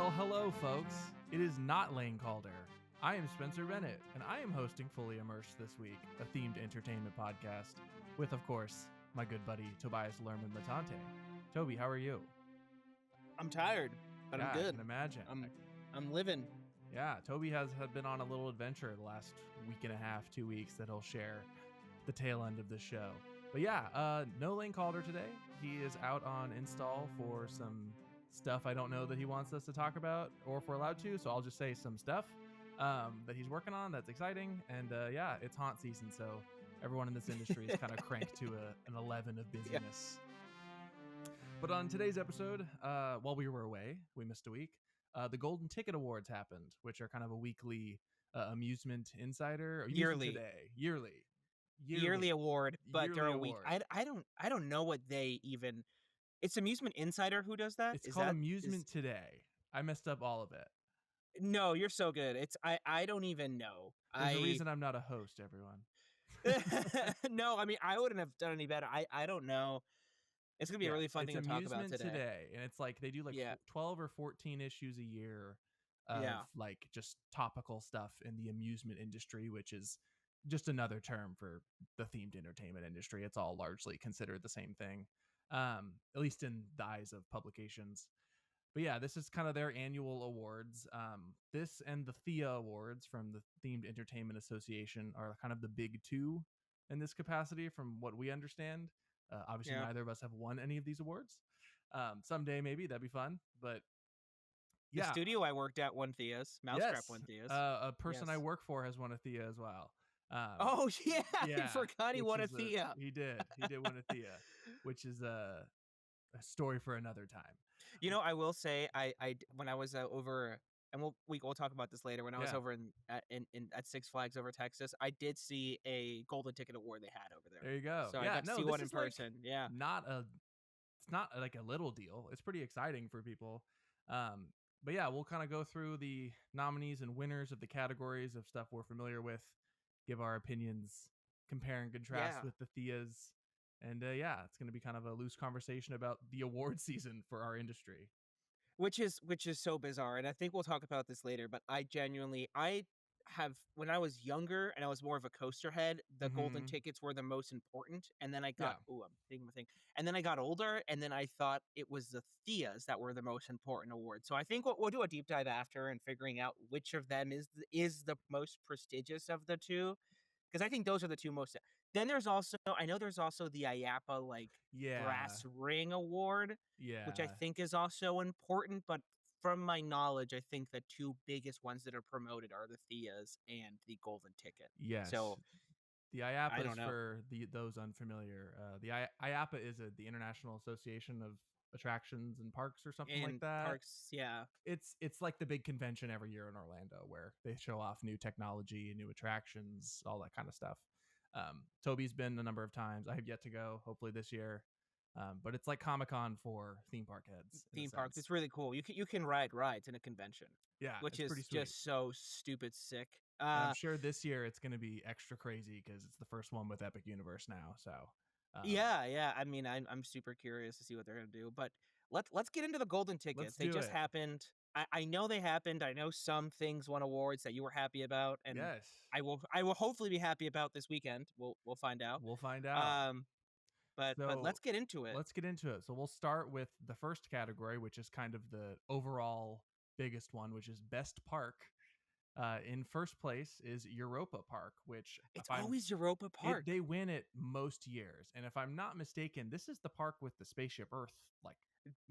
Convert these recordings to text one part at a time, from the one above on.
Well, hello, folks. It is not Lain Calder. I am Spencer Bennett, and I am hosting Fully Immersed this week, a themed entertainment podcast, with, of course, my good buddy Tobias Lerman-Latante. Toby, how are you? I'm tired, but I'm good. I can imagine. I'm living. Yeah, Toby has been on a little adventure the last week and a half, 2 weeks that he'll share the tail end of the show. But yeah, no Lain Calder today. He is out on install for some stuff I don't know that he wants us to talk about or if we're allowed to, so I'll just say some stuff that he's working on that's exciting. And yeah, it's haunt season, so everyone in this industry is kind of cranked to an 11 of busyness. Yeah. But on today's episode, while we were away, we missed a week, the Golden Ticket Awards happened, which are kind of a weekly Amusement Insider. Yearly award, but they're a week. I don't know what they even. It's Amusement Insider who does that. It's called Amusement Today. I messed up all of it. No, you're so good. I don't even know. There's a reason I'm not a host, everyone. No, I mean I wouldn't have done any better. I don't know. It's gonna be a really fun thing to talk about today. And it's like they do like 12 or 14 issues a year of like just topical stuff in the amusement industry, which is just another term for the themed entertainment industry. It's all largely considered the same thing, at least in the eyes of publications. But yeah, this is kind of their annual awards. This and the THEA Awards from the Themed Entertainment Association are kind of the big two in this capacity from what we understand. Obviously, neither of us have won any of these awards. Someday, maybe, that'd be fun. But yeah. The studio I worked at won THEAs. Mousetrap won THEAs. A person I work for has won a THEA as well. Oh, yeah. I forgot he won a THEA. He did win a THEA, which is a story for another time. You know, I will say, I when I was over, and we'll talk about this later. When I was over at Six Flags over Texas, I did see a Golden Ticket Award they had over there. There you go. So I got to see one in person. Like it's not like a little deal. It's pretty exciting for people. But yeah, we'll kind of go through the nominees and winners of the categories of stuff we're familiar with, give our opinions, compare and contrast with the THEAs. And it's going to be kind of a loose conversation about the award season for our industry. Which is so bizarre. And I think we'll talk about this later, but I have, when I was younger and I was more of a coaster head, the Golden Tickets were the most important. And then I got, I'm thinking my thing. And then I got older and then I thought it was the THEAs that were the most important awards. So I think we'll do a deep dive after and figuring out which of them is the most prestigious of the two. Because I think those are the two most. Then there's also the IAPA brass ring award, which I think is also important. But from my knowledge, I think the two biggest ones that are promoted are the THEAs and the Golden Ticket. Yes. So the IAPA is for those unfamiliar. The IAPA is the International Association of Attractions and Parks or something like that. Parks, yeah. It's like the big convention every year in Orlando where they show off new technology, new attractions, all that kind of stuff. Toby's been a number of times. I have yet to go, hopefully this year. But it's like Comic-Con for theme park heads. Theme parks. It's really cool. You can ride rides in a convention. Yeah, which is just so stupid sick. I'm sure this year it's going to be extra crazy because it's the first one with Epic Universe now. So yeah. I mean, I'm super curious to see what they're gonna do. But let's get into the Golden Tickets. They just happened. I know they happened. I know some things won awards that you were happy about, and I will hopefully be happy about this weekend. We'll find out. But let's get into it. So we'll start with the first category, which is kind of the overall biggest one, which is Best Park. In first place is Europa Park, which it's always Europa Park. They win it most years, and if I'm not mistaken, this is the park with the Spaceship Earth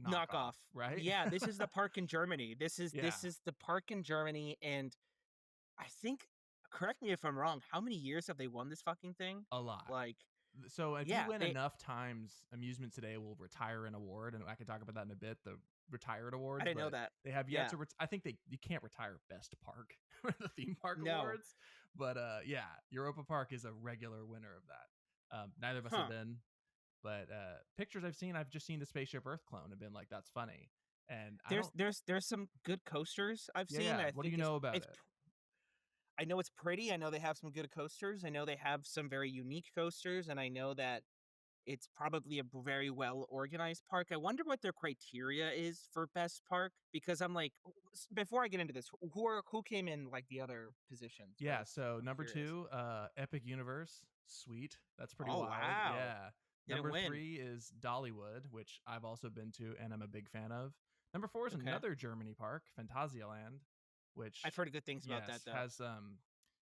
knockoff, right? Yeah, this is the park in Germany. This is the park in Germany, and I think, correct me if I'm wrong, how many years have they won this fucking thing? A lot. So if you win enough times, Amusement Today will retire an award, and I can talk about that in a bit. The retired awards. I didn't know that. They have yet to. I think you can't retire Best Park for the theme park awards. But Europa Park is a regular winner of that. Neither of us have been, but pictures I've seen, I've just seen the Spaceship Earth clone and been like, that's funny. And there's some good coasters I've seen. Yeah. What do you know about it? I know it's pretty. I know they have some good coasters. I know they have some very unique coasters, and I know that It's probably a very well organized park. I wonder what their criteria is for best park because I'm like, before I get into this, who came in like the other positions for Yeah, this? so I'm number curious. 2, Epic Universe, sweet. That's pretty Oh wild. wow, Yeah. didn't Number win. 3 is Dollywood, which I've also been to and I'm a big fan of. Number 4 is Okay, another Germany park, Phantasialand, I've which heard good things about that yes, though. has I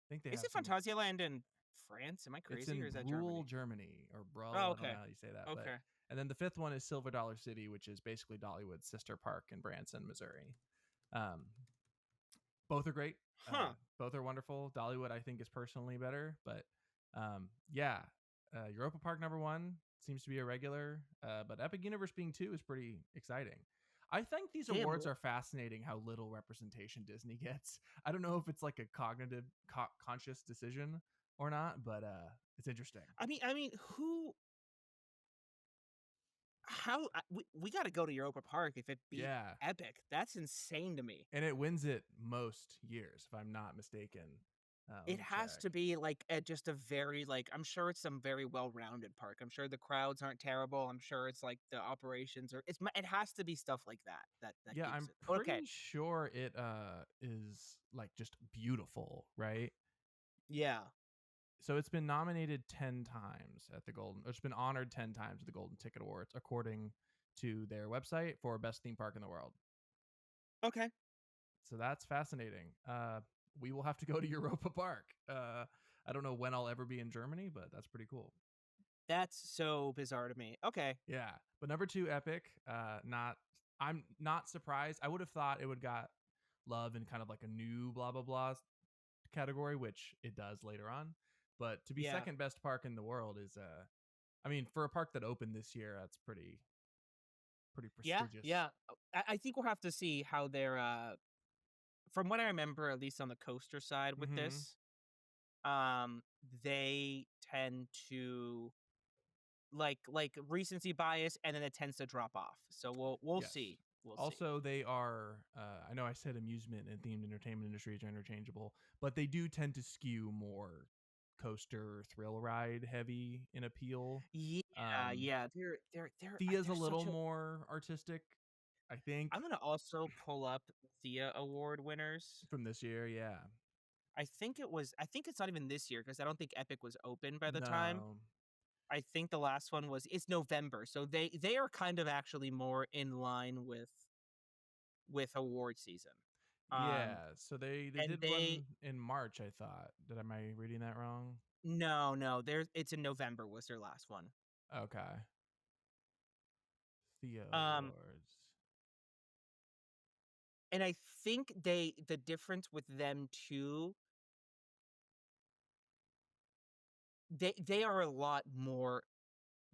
think they Is have it some. Phantasialand in France? Am I It's crazy in or is that rural Germany? Germany or Oh Bro. I don't know okay, how you say that, but okay. and then the fifth one is Silver Dollar City, which is basically Dollywood's sister park in Branson, Missouri. Um, both are great. Huh. Both are wonderful. Dollywood, I think, is personally better, but yeah, Europa Park number 1 seems to be a regular, but Epic Universe being 2 is pretty exciting. I think these Damn. awards are fascinating. How little representation Disney gets. I don't know if it's like a cognitive, conscious decision or not, but it's interesting. I mean, who? How? We got to go to Europa Park if it beat Yeah, Epic. That's insane to me. and it wins it most years, if I'm not mistaken. Let It me has check. to be like at just a very like I'm sure it's some very well-rounded park. I'm sure the crowds aren't terrible. I'm sure it's like the operations are it has to be stuff like that Yeah, keeps I'm it. Okay. pretty sure it is like just beautiful, right? Yeah. So it's been nominated 10 times at the Golden, or it's been honored 10 times at the Golden Ticket Awards, according to their website for best theme park in the world. Okay. So that's fascinating. We will have to go to Europa Park. I don't know when I'll ever be in Germany, but that's pretty cool. That's so bizarre to me. Okay. Yeah, but number 2, Epic. Not, I'm not surprised. I would have thought it would got love in kind of like a new blah blah blah category, which it does later on. But to be Yeah. second best park in the world is, I mean, for a park that opened this year, that's pretty Yeah. prestigious. Yeah. I think we'll have to see how they're from what I remember, at least on the coaster side with Mm-hmm. this, um, they tend to like recency bias and then it tends to drop off. So we'll Yes. see. We'll see. Also, they are. I know I said amusement and themed entertainment industries are interchangeable, but they do tend to skew more coaster thrill ride heavy in appeal. Yeah, Um, yeah. They're Thea's a they're little such a more artistic, I think, I'm gonna also pull up THEA award winners. from this year. Yeah. I think it's not even this year because I don't think Epic was open by the time. No. I think the last one was it's November. So they are kind of actually more in line with award season. Yeah. Um So they and did they one in March. I thought. Am I reading that wrong? no, there's it's in November was their last one. Okay. Theo Um Awards. and I think the difference with them too, they are a lot more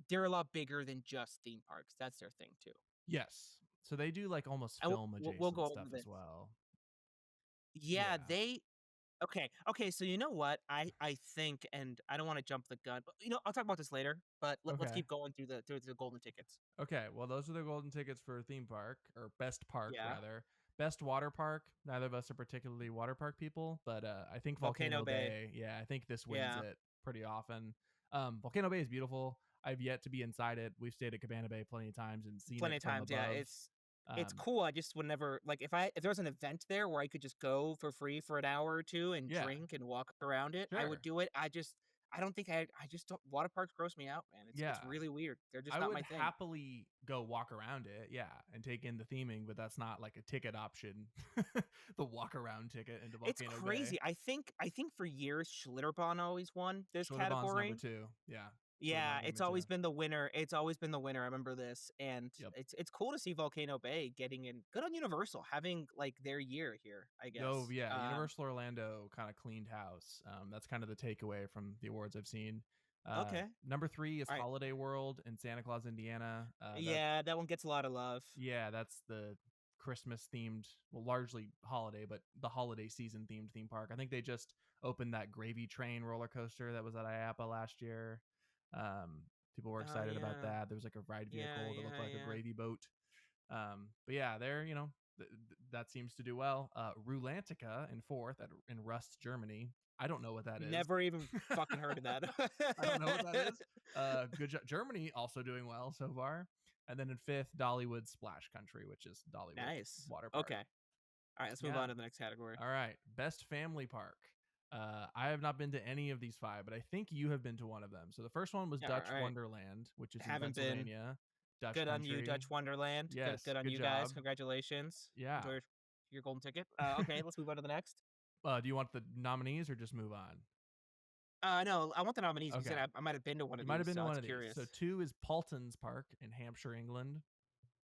they're a lot bigger than just theme parks. That's their thing too. Yes. So they do like almost And film we'll adjacent go stuff over as this. well. Yeah, Yeah. they okay, so you know what? I think and I don't wanna jump the gun, but, I'll talk about this later, but let's Okay. keep going through the golden tickets. Okay. Well, those are the golden tickets for theme park, or best park Yeah. rather. Best water park. Neither of us are particularly water park people, but I think Volcano Volcano Bay. Bay. Yeah, I think this wins Yeah, it pretty often. Volcano Bay is beautiful. I've yet to be inside it. We've stayed at Cabana Bay plenty of times and seen plenty it of from times, yeah, above. it's Um, cool, I just would never like, if there was an event there where I could just go for free for an hour or 2 and yeah, drink and walk around it, I would sure. do it. I don't think I just don't water parks gross me out, man. Yeah, It's really weird. They're just I not would my thing. happily go walk around it, yeah, and take in the theming, but that's not like a ticket option. The walk around ticket into It's Volcano Bay. crazy. I think for years, Schlitterbahn always won this Schlitterbahn's number category. 2. Yeah, Yeah, Schlitterbahn's it's number 2. always been the winner. It's always been the winner. I remember this, and Yep. it's cool to see Volcano Bay getting in. Good on Universal having like their year here. I Oh guess. yeah, Universal Orlando kind of cleaned house. That's kind of the takeaway from the awards I've seen. Uh, Okay. Number 3 is All right. Holiday World in Santa Claus, Indiana. That Yeah, that one gets a lot of love. Yeah, that's the Christmas themed, well, largely holiday, but the holiday season themed theme park. I think they just opened that Gravy Train roller coaster that was at IAPA last year. People were Oh excited about yeah, that. There was like a ride yeah, vehicle that looked yeah, like a yeah. gravy boat. But yeah, they're that seems to do well. Rulantica in fourth in Rust, Germany. I don't know what that is. Never even fucking heard of that. I don't know what that is. Good job. Germany also doing well so far. And then in fifth, Dollywood Splash Country, which is Dollywood Nice. water park. Okay. All right, let's move on to the next category. All right, best family park. I have not been to any of these five, but I think you have been to one of them. So the first one was Dutch Wonderland, which is in Pennsylvania. Dutch good country. On you, Dutch Wonderland. Yes, good on you job. guys. Congratulations. Yeah. Enjoy your golden ticket. Okay, let's move on to the next. Do you want the nominees or just move on? No, I want the nominees. Okay. You said I might have been to one of these. Might have been to one of curious. these. So 2 is Paulton's Park in Hampshire, England.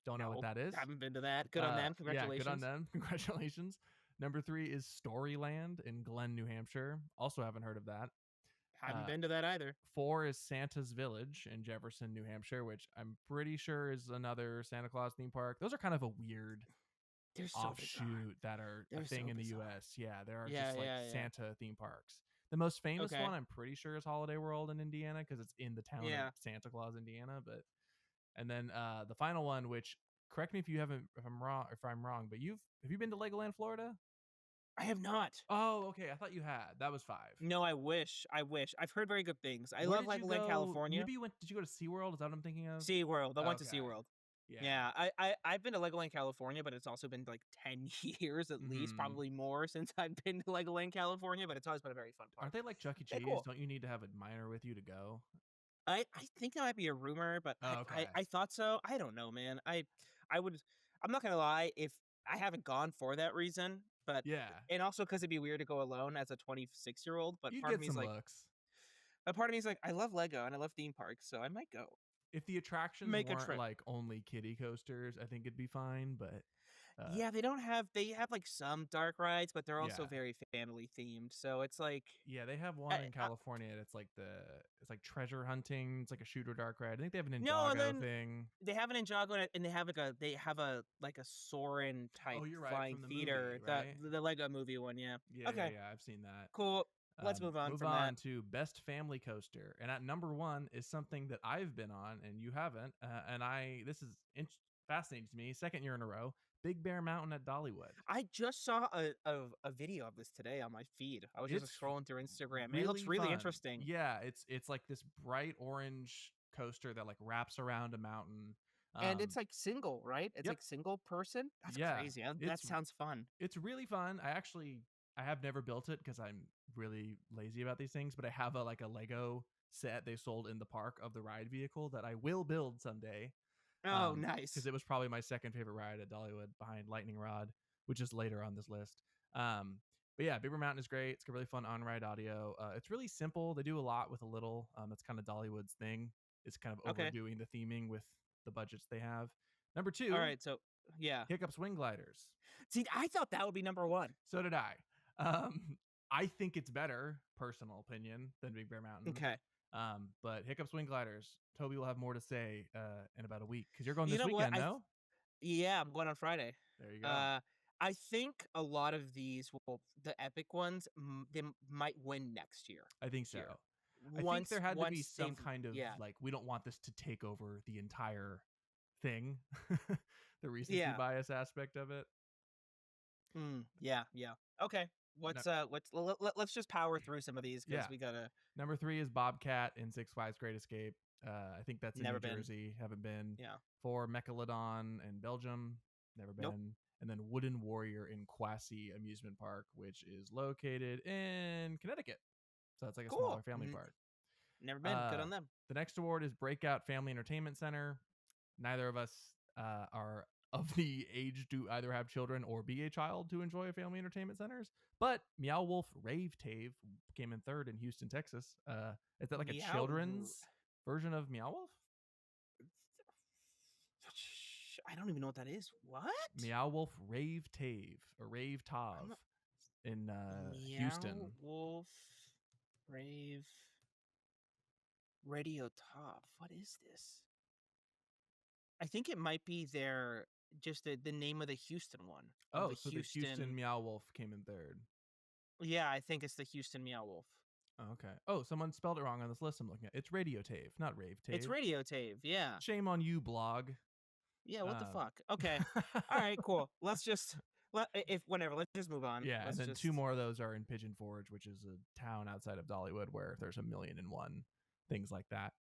Don't know what that is. Haven't been to that. Good on them. Congratulations. Yeah, good on them. Congratulations. Number 3 is Storyland in Glen, New Hampshire. Also haven't heard of that. Haven't been to that either. 4 is Santa's Village in Jefferson, New Hampshire, which I'm pretty sure is another Santa Claus theme park. Those are kind of a weird offshoot that are a thing in the U.S. Yeah, there are just like Santa theme parks. The most famous one, I'm pretty sure, is Holiday World in Indiana because it's in the town of Santa Claus, Indiana. And then the final one, which correct me if I'm wrong, but have you been to Legoland, Florida? I have not. Oh, okay. I thought you had. That was 5. No, I wish. I've heard very good things. I love Legoland, California. Maybe did you go to SeaWorld? Is that what I'm thinking of? SeaWorld. I went to SeaWorld. Yeah. I've been to Legoland, California, but it's also been like 10 years at least, probably more since I've been to Legoland, California, but it's always been a very fun park. Aren't they like Chuck E. Cheese? Cool. Don't you need to have a minor with you to go? I think that might be a rumor, but I thought so. I don't know, man. I'm not going to lie, if I haven't gone for that reason, but and also because it'd be weird to go alone as a 26-year-old, but part of me is like, I love Lego and I love theme parks, so I might go. If the attractions weren't like only kiddie coasters, I think it'd be fine, but they have like some dark rides, but they're also very family themed. So it's like they have one in California. It's like treasure hunting. It's like a shooter dark ride. I think they have an Ninjago thing. They have an Ninjago and they have a Soarin' type flying theater. Movie, right? The Lego movie one, yeah. Okay. Yeah, I've seen that. Cool. Let's move on. Move on to best family coaster, and at number 1 is something that I've been on and you haven't. And this is fascinating to me. 2nd year in a row. Big Bear Mountain at Dollywood. I just saw a video of this today on my feed. I was just scrolling through Instagram. It looks really interesting. Yeah, it's like this bright orange coaster that like wraps around a mountain. And it's like single, right? It's like single person. That's crazy. That sounds fun. It's really fun. I have never built it because I'm really lazy about these things, but I have a Lego set they sold in the park of the ride vehicle that I will build someday. Oh, nice. Because it was probably my second favorite ride at Dollywood behind Lightning Rod, which is later on this list. But yeah, Big Bear Mountain is great. It's got really fun on-ride audio. It's really simple. They do a lot with a little. That's kind of Dollywood's thing. It's kind of overdoing the theming with the budgets they have. Number 2. All right, so yeah. Hiccup Swing Gliders. See, I thought that would be number 1. So did I. I think it's better, personal opinion, than Big Bear Mountain. Okay. But Hiccup Swing Gliders, Toby will have more to say in about a week because you're going this weekend, no? Yeah, I'm going on Friday. There you go. I think a lot of these the epic ones, they might win next year. I think so. I think there had to be some kind of like, we don't want this to take over the entire thing, the recency bias aspect of it. Yeah. Okay. Let's just power through some of these because we gotta. Number 3 is Bobcat in Six Flags Great Escape. I think that's in New Jersey. Haven't been. Yeah. 4 Mechalodon in Belgium. Never been. Nope. And then Wooden Warrior in Quasi Amusement Park, which is located in Connecticut. So it's like a smaller family park. Never been. Good on them. The next award is Breakout Family Entertainment Center. Neither of us are of the age to either have children or be a child to enjoy family entertainment centers. But Meow Wolf Rave Tave came in 3rd in Houston, Texas. Is that like a children's version of Meow Wolf? I don't even know what that is. What? Meow Wolf Rave Tave or Rave Tav in Houston. Meow Wolf Rave Radio Tav. What is this? I think it might be just the name of the Houston one. Oh, so the Houston Meow Wolf came in 3rd. Yeah, I think it's the Houston Meow Wolf. Okay. Oh, someone spelled it wrong on this list I'm looking at. It's Radio Tave, not Rave Tave. It's Radio Tave, yeah. Shame on you, blog. Yeah, what the fuck? Okay. All right, cool. Let's just let's just move on. Yeah, Let's and then just 2 more of those are in Pigeon Forge, which is a town outside of Dollywood where there's 1,000,001 things like that.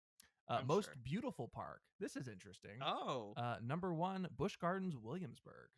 I'm Most sure. beautiful park. This is interesting. Oh. Number 1, Busch Gardens, Williamsburg.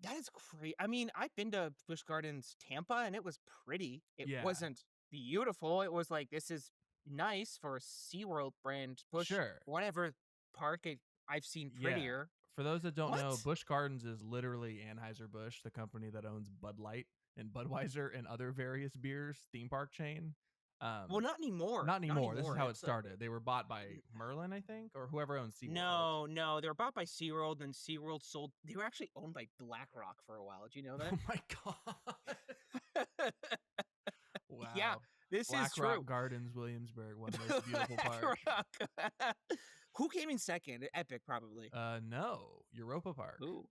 That is great. I mean, I've been to Busch Gardens Tampa and it was pretty. It Yeah, wasn't beautiful. It was like this is nice for a SeaWorld brand Busch sure. whatever park I've seen Yeah. prettier. For those that don't know, What? Busch Gardens is literally Anheuser-Busch, the company that owns Bud Light and Budweiser and other various beers theme park chain. Well, not anymore. Not anymore. This is how it It's started. They were bought by Merlin, I think, or whoever owns SeaWorld. no, they were bought by SeaWorld and SeaWorld sold. They were actually owned by BlackRock for a while. Did you know that? Oh my god. Wow. Yeah, this is true. BlackRock Gardens, Williamsburg, one of the most beautiful parks. Who came in second? Epic, probably. No, Europa Park. Ooh.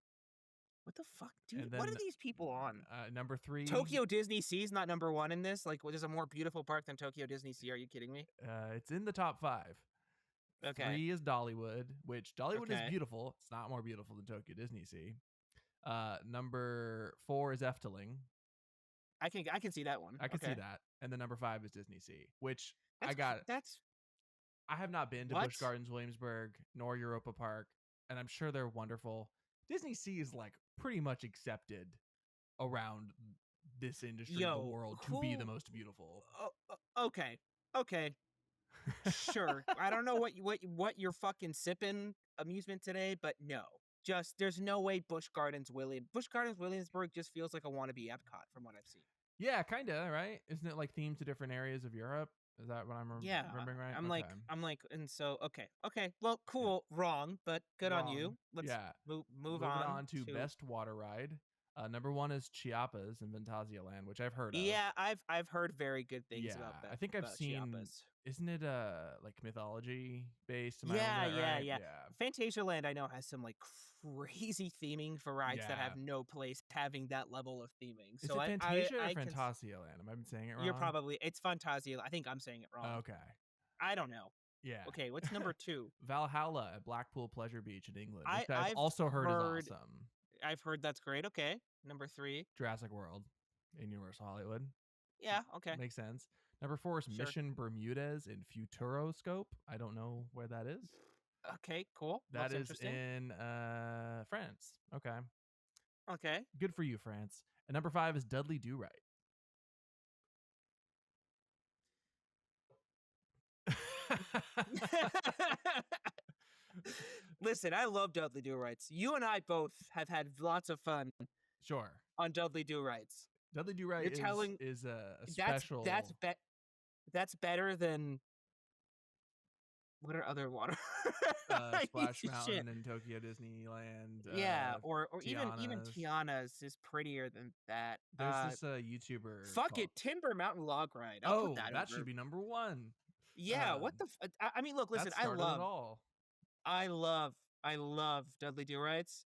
What the fuck, dude? What are these people on? Number 3. Tokyo Disney Sea is not number 1 in this? Like, what is a more beautiful park than Tokyo Disney Sea? Are you kidding me? It's in the top 5. Okay. 3 is Dollywood, which Dollywood is beautiful. It's not more beautiful than Tokyo Disney Sea. Number 4 is Efteling. I can see that one. I can see that. And then number 5 is Disney Sea, which I have not been to Busch Gardens, Williamsburg, nor Europa Park, and I'm sure they're wonderful. Disney Sea is like pretty much accepted around this industry of the world to be the most beautiful. Okay. Sure. I don't know what you're fucking sipping amusement today, but no. Just there's no way Busch Gardens Williamsburg just feels like a wannabe Epcot from what I've seen. Yeah, kind of, right? Isn't it like themed to different areas of Europe? Is that what I'm remembering right? I'm like, and so, okay. Well, cool. Wrong, but good on you. Let's move on to best water ride. Number 1 is Chiapas in Fantasia Land, which I've heard of. Yeah, I've heard very good things about that. I think I've seen. Chiapas. Isn't it like mythology based? Yeah. Fantasia Land, I know, has some like crazy theming for rides that have no place having that level of theming. Is so it Fantasia or Fantasia Land? Am I saying it wrong? It's Fantasia. I think I'm saying it wrong. Okay. I don't know. Yeah. Okay, what's number 2? Valhalla at Blackpool Pleasure Beach in England, which I've also heard is awesome. I've heard that's great. Okay. Number 3. Jurassic World in Universal Hollywood. Yeah, okay. Makes sense. Number 4 is Mission Bermudez in Futuroscope. I don't know where that is. Okay, cool. That is in France. Okay. Okay. Good for you, France. And number 5 is Dudley Do Right. Listen, I love Dudley Do Rights. You and I both have had lots of fun. Sure. On Dudley Do Rights. Dudley Do Right is a special. That's better than. What are other water? Splash Mountain and Tokyo Disneyland. Yeah, or even Tiana's is prettier than that. There's this YouTuber. Fuck it, Timber Mountain Log Ride. That should be number 1. Yeah, what the? I mean, look, listen. I love Dudley Do Rights.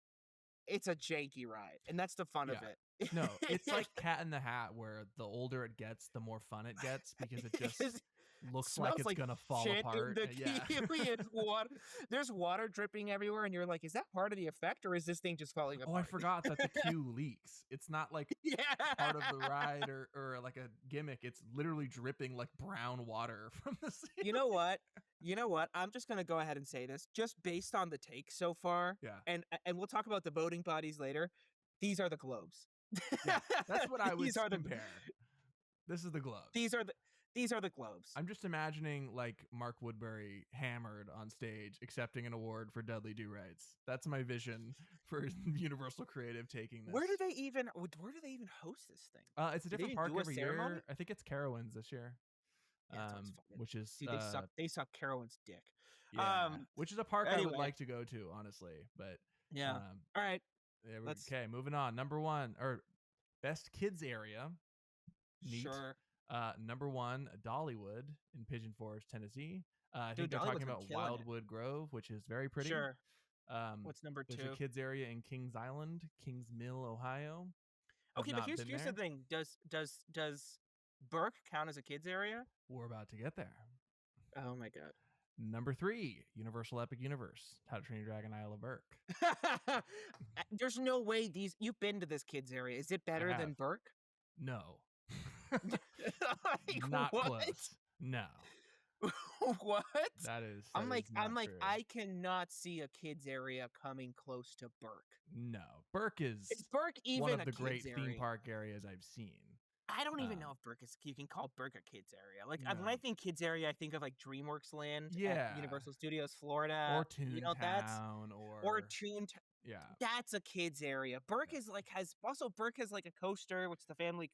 It's a janky ride, and that's the fun of it. No, it's like Cat in the Hat, where the older it gets, the more fun it gets because it just looks like it's gonna fall apart. There's water dripping everywhere, and you're like, is that part of the effect, or is this thing just falling apart? Oh, I forgot that the queue leaks. It's not like part of the ride or like a gimmick. It's literally dripping like brown water from the ceiling. You know what? I'm just gonna go ahead and say this, just based on the take so far. Yeah. And we'll talk about the voting bodies later. These are the globes. Yeah, that's what I would compare. This is the globes. These are the globes. I'm just imagining like Mark Woodbury hammered on stage accepting an award for Dudley Do Rights. That's my vision for Universal Creative taking this. Where do they even host this thing? It's a different park every year. I think it's Carowinds this year. Which is they suck Carowinds' dick. Yeah, which is a park I would like to go to, honestly. But yeah. All right. Okay, moving on. Number 1 or best kids area. Neat. Sure. Number 1, Dollywood in Pigeon Forge, Tennessee. I think they're talking about Wildwood Grove, which is very pretty. Sure. What's number 2? There's a kids area in Kings Island, Kings Mill, Ohio. Okay, but here's the thing. Does Burke count as a kids area? We're about to get there. Oh my god. Number 3, Universal Epic Universe, How to Train Your Dragon Isle of Berk. There's no way you've been to this kids area. Is it better than Berk? No. Like, not what? close. No. What? That is I'm like, true. I cannot see a kids area coming close to Berk. No. Berk is Berk even one of the great area? theme park areas I've seen. I don't even know if Berk is. You can call Berk a kids area. Like no. when I think kids area, I think of like DreamWorks Land at Universal Studios Florida, or Toontown, or Toontown. Yeah, that's a kids area. Berk is like Berk has like a coaster, which is the family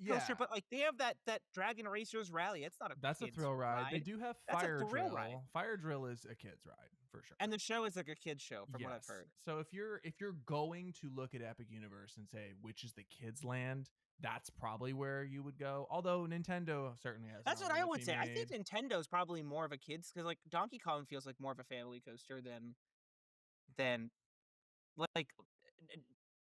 coaster, but like they have that Dragon Racers Rally. It's not a that's a thrill ride. They do have Fire Drill. Ride. Fire Drill is a kids ride for sure, and the show is like a kids show from what I've heard. So if you're going to look at Epic Universe and say which is the kids land, that's probably where you would go. Although Nintendo certainly has. That's what I would say. I think Nintendo's probably more of a kids, because like Donkey Kong feels like more of a family coaster than like.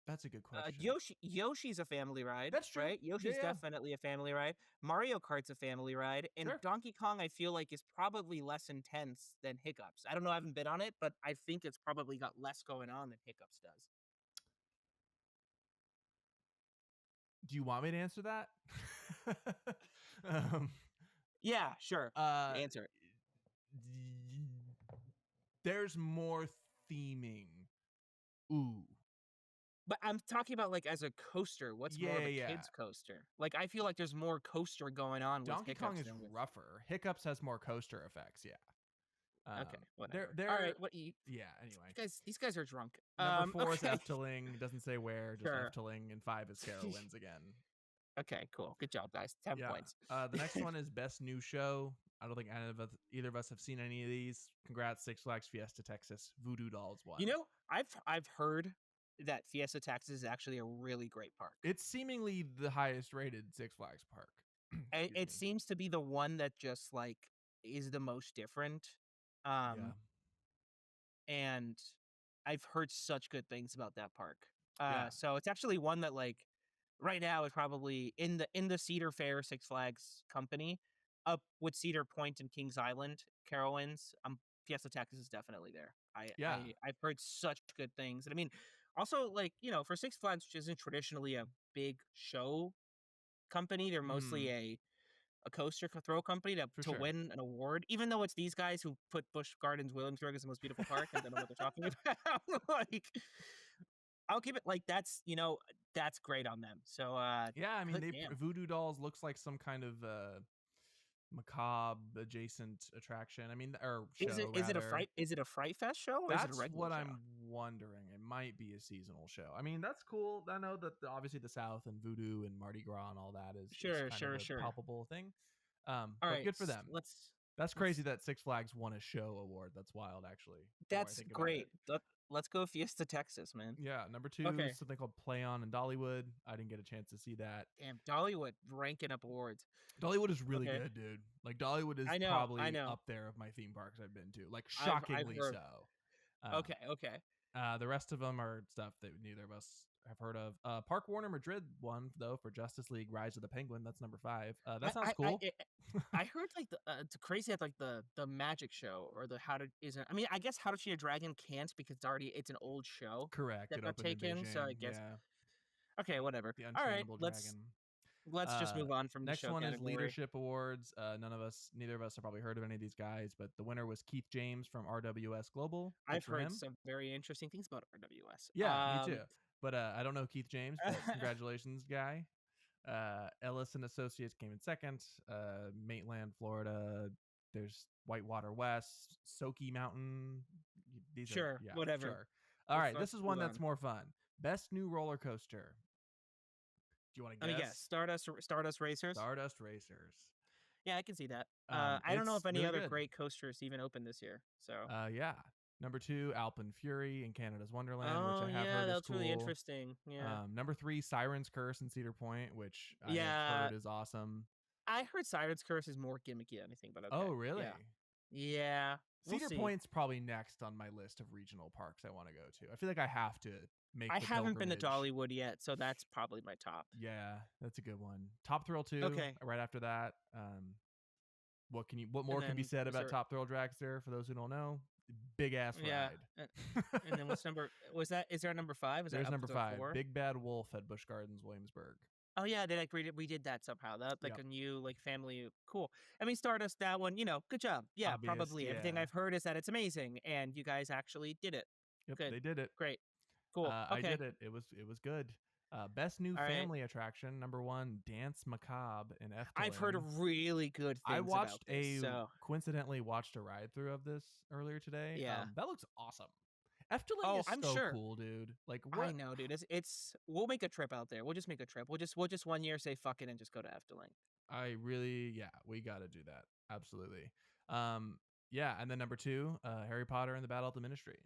That's a good question. Yoshi's a family ride. That's true. Right? Yoshi's definitely a family ride. Mario Kart's a family ride. And Donkey Kong, I feel like, is probably less intense than Hiccups. I don't know. I haven't been on it, but I think it's probably got less going on than Hiccups does. Do you want me to answer that? Yeah, sure. Answer it. There's more theming. Ooh. But I'm talking about like as a coaster. What's more of a kids coaster? Like I feel like there's more coaster going on. Donkey with Kong is rougher. Hiccups has more coaster effects. Yeah. Okay. Whatever. They're, all right. What? Yeah. Anyway, these guys are drunk. Number 4 is Efteling. Doesn't say where. Just Efteling. And 5 is Carowinds again. Okay. Cool. Good job, guys. 10 points. The next one is Best New Show. I don't think either of us have seen any of these. Congrats, Six Flags Fiesta Texas. Voodoo Dolls won. You know, I've heard that Fiesta Texas is actually a really great park. It's seemingly the highest rated Six Flags park. It seems to be the one that just like is the most different. And I've heard such good things about that park. So it's actually one that like right now is probably in the Cedar Fair Six Flags company, up with Cedar Point and Kings Island, Carowinds. Fiesta Texas is definitely there. I've heard such good things. And I mean, also like, you know, for Six Flags, which isn't traditionally a big show company, they're mostly a coaster throw company to win an award, even though it's these guys who put Busch Gardens Williamsburg as the most beautiful park and don't know what they're talking about. Like, I'll keep it like that's great on them. So I mean, Voodoo Dolls looks like some kind of macabre adjacent attraction. I mean, or show, is it a Fright Fest show? Or that's is it a regular what show? I'm wondering. It might be a seasonal show. I mean, that's cool. I know that obviously the South and Voodoo and Mardi Gras and all that is kind of a palpable thing. All right, good for them. That's crazy that Six Flags won a show award. That's wild, actually. That's great. Let's go Fiesta Texas, man. Yeah, number 2 is something called Play On in Dollywood. I didn't get a chance to see that. Damn, Dollywood ranking up awards. Dollywood is really good, dude. Like Dollywood is probably up there of my theme parks I've been to. Like shockingly so. Okay. The rest of them are stuff that neither of us have heard of. Park Warner Madrid won though for Justice League: Rise of the Penguin. That's number 5. That sounds cool. I heard like it's crazy at like the magic show or the I mean, I guess How to Train Your Dragon can't because it's an old show. Correct. That got taken. So I guess. Okay, whatever. All right, let's just move on from the next show one. Category. Is Leadership Awards. Neither of us have probably heard of any of these guys, but the winner was Keith James from RWS Global. I've heard some very interesting things about RWS. Yeah, me too. But I don't know Keith James, but congratulations, guy. Ellis and Associates came in second. Maitland, Florida. There's Whitewater West, Soaky Mountain. These are whatever. Sure. All right, this is one that's more fun. Best new roller coaster. Do you want to guess? Yes, Stardust Racers. Stardust Racers. Yeah, I can see that. I don't know if any other great coasters even opened this year. So yeah. Number 2, Alpine Fury in Canada's Wonderland, which I have heard is that's cool. really interesting. Yeah. Number 3, Siren's Curse in Cedar Point, which I have heard is awesome. I heard Siren's Curse is more gimmicky than anything, but okay. Oh, really? Yeah. Cedar Point's probably next on my list of regional parks I want to go to. I feel like I have to make I haven't been to Dollywood yet, so that's probably my top. Yeah, that's a good one. Top Thrill 2, right after that. What more can be said about Top Thrill Dragster for those who don't know? Big ass ride. And then what's number? Was that? Is there a number 5? There's number 5. 4? Big Bad Wolf at Busch Gardens, Williamsburg. Oh yeah, they we did that somehow. That a new family. Cool. I mean, Stardust, that one, good job. Yeah, obvious, probably. Yeah. Everything I've heard is that it's amazing, and you guys actually did it. Yep, good. They did it. Great. Cool. Okay. I did it. It was good. Best new family attraction, number 1, Dance Macabre in Efteling. I've heard really good things. I watched coincidentally watched a ride through of this earlier today. Yeah, that looks awesome. Efteling is so cool, dude. Like, what? I know, dude. It's we'll make a trip out there. We'll just make a trip. We'll just one year say fuck it and just go to Efteling. We got to do that. Absolutely. Yeah, and then number 2, Harry Potter and the Battle at the Ministry.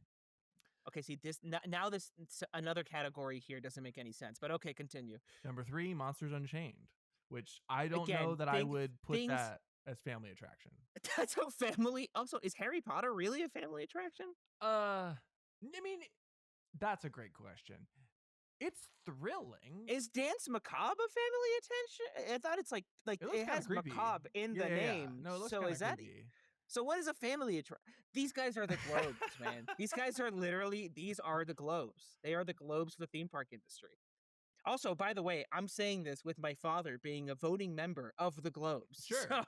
Okay, see this now. This another category here doesn't make any sense, but okay, continue. Number 3, Monsters Unchained, which I don't know that I would put that as family attraction. That's a family. Also, is Harry Potter really a family attraction? I mean, that's a great question. It's thrilling. Is Dance Macabre a family attention? I thought it's like it has creepy. Macabre in the name. No, it looks so is that? Creepy. So what is a family attraction? These guys are the globes, man. These guys are these are the globes. They are the globes for the theme park industry. Also, by the way, I'm saying this with my father being a voting member of the Globes. Sure. So,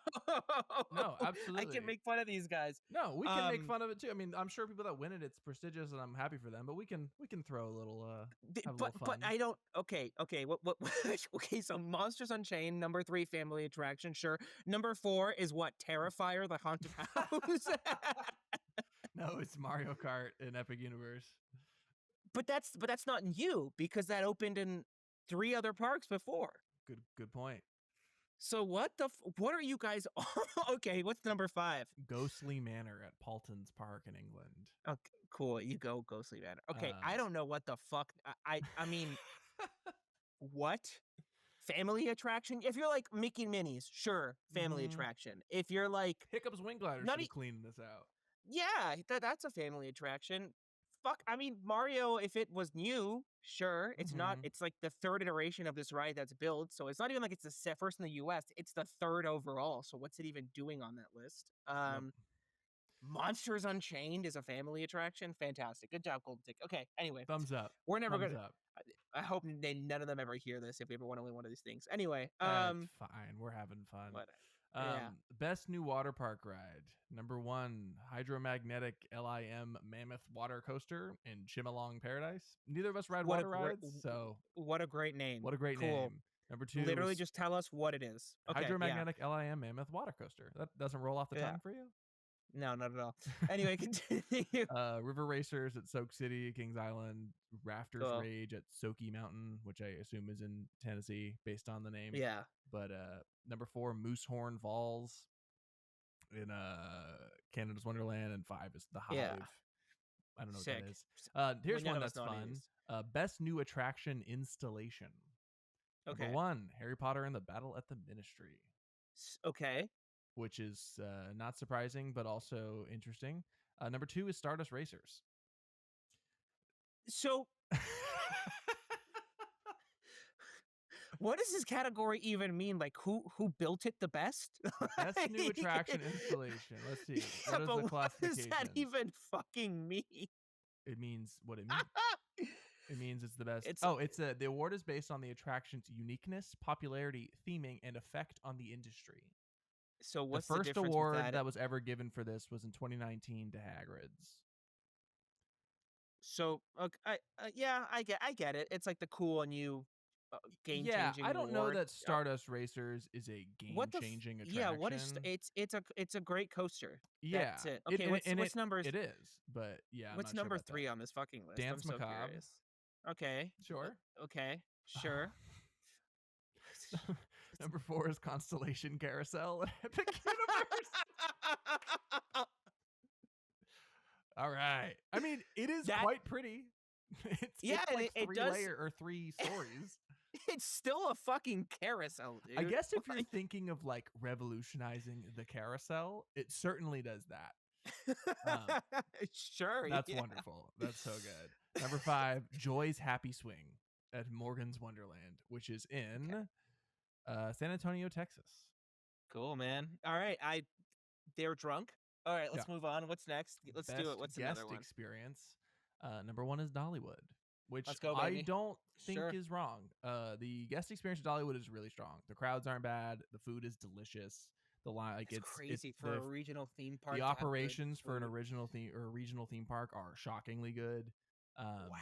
no, absolutely. I can make fun of these guys. No, we can make fun of it too. I mean, I'm sure people that win it's prestigious, and I'm happy for them. But we can throw a little, have a little fun. But I don't. Okay. What? Okay. So Monsters Unchained, number 3 family attraction. Sure. Number 4 is what? Terrifier, the haunted house. No, it's Mario Kart in Epic Universe. But that's not new because that opened in 3 other parks before. Good point. So what are you guys? Okay, what's number 5? Ghostly Manor at Paulton's Park in England. Okay, cool. You go Ghostly Manor. Okay, I don't know what the fuck. I mean, what? Family attraction? If you're like Mickey and Minnie's, sure, family attraction. If you're like Hiccup's Wing Glider, should be cleaning this out. Yeah, that's a family attraction. Fuck, I mean, Mario, if it was new, sure. It's not, it's like the 3rd iteration of this ride that's built. So it's not even like it's the first in the US. It's the 3rd overall. So what's it even doing on that list? Monsters Unchained is a family attraction. Fantastic. Good job, Golden Ticket. Okay, anyway. Thumbs up. We're never going to. I hope none of them ever hear this if we ever want to win one of these things. Anyway. Fine. We're having fun. Best new water park ride. Number 1, Hydromagnetic LIM Mammoth Water Coaster in Chimilong Paradise. Neither of us ride water rides, so what a great name. What a great name. Number 2, literally just tell us what it is. Okay, Hydromagnetic LIM Mammoth Water Coaster. That doesn't roll off the tongue for you? No, not at all. Anyway, continue. River Racers at Soak City, Kings Island. Rafters Rage at Soaky Mountain, which I assume is in Tennessee based on the name. Yeah. But number 4, Moosehorn Falls in Canada's Wonderland, and 5 is the Hive. Yeah. I don't know what that is. Here's one that's fun. Best new attraction installation. Okay. Number 1, Harry Potter and the Battle at the Ministry. Okay. Which is not surprising, but also interesting. Number 2 is Stardust Racers. So, what does this category even mean? Like, who built it the best? Best new attraction installation. Let's see. What is the classification? What does that even fucking mean? It means what it means. It means it's the best. The award is based on the attraction's uniqueness, popularity, theming, and effect on the industry. So what's the first difference award with that? That was ever given for this was in 2019 to Hagrid's. So I get it. It's like the cool and new game-changing. I don't know that Stardust Racers is a game-changing attraction. Yeah, what is it's a great coaster. Yeah, that's it. Okay, what's numbers? It is, but yeah. What's number 3 on this fucking list? Dance Macabre. Okay. Sure. Okay. Sure. Number 4 is Constellation Carousel at Epic Universe. All right. I mean, it is quite pretty. It's like it does. 3 stories. It's still a fucking carousel, dude. I guess if you're thinking of like revolutionizing the carousel, it certainly does that. Sure. That's wonderful. That's so good. Number 5, Joy's Happy Swing at Morgan's Wonderland, which is in San Antonio, Texas. Cool, man. All right. They're drunk. All right, let's move on. What's next? Let's do it. Best What's another guest one? experience. Number one is Dollywood, which Let's go, I baby. don't think Sure. is wrong. The guest experience at Dollywood is really strong. The crowds aren't bad. The food is delicious. The line, like It's crazy for a regional theme park. The to have good operations for an food. original theme or regional theme park are shockingly good. Wow.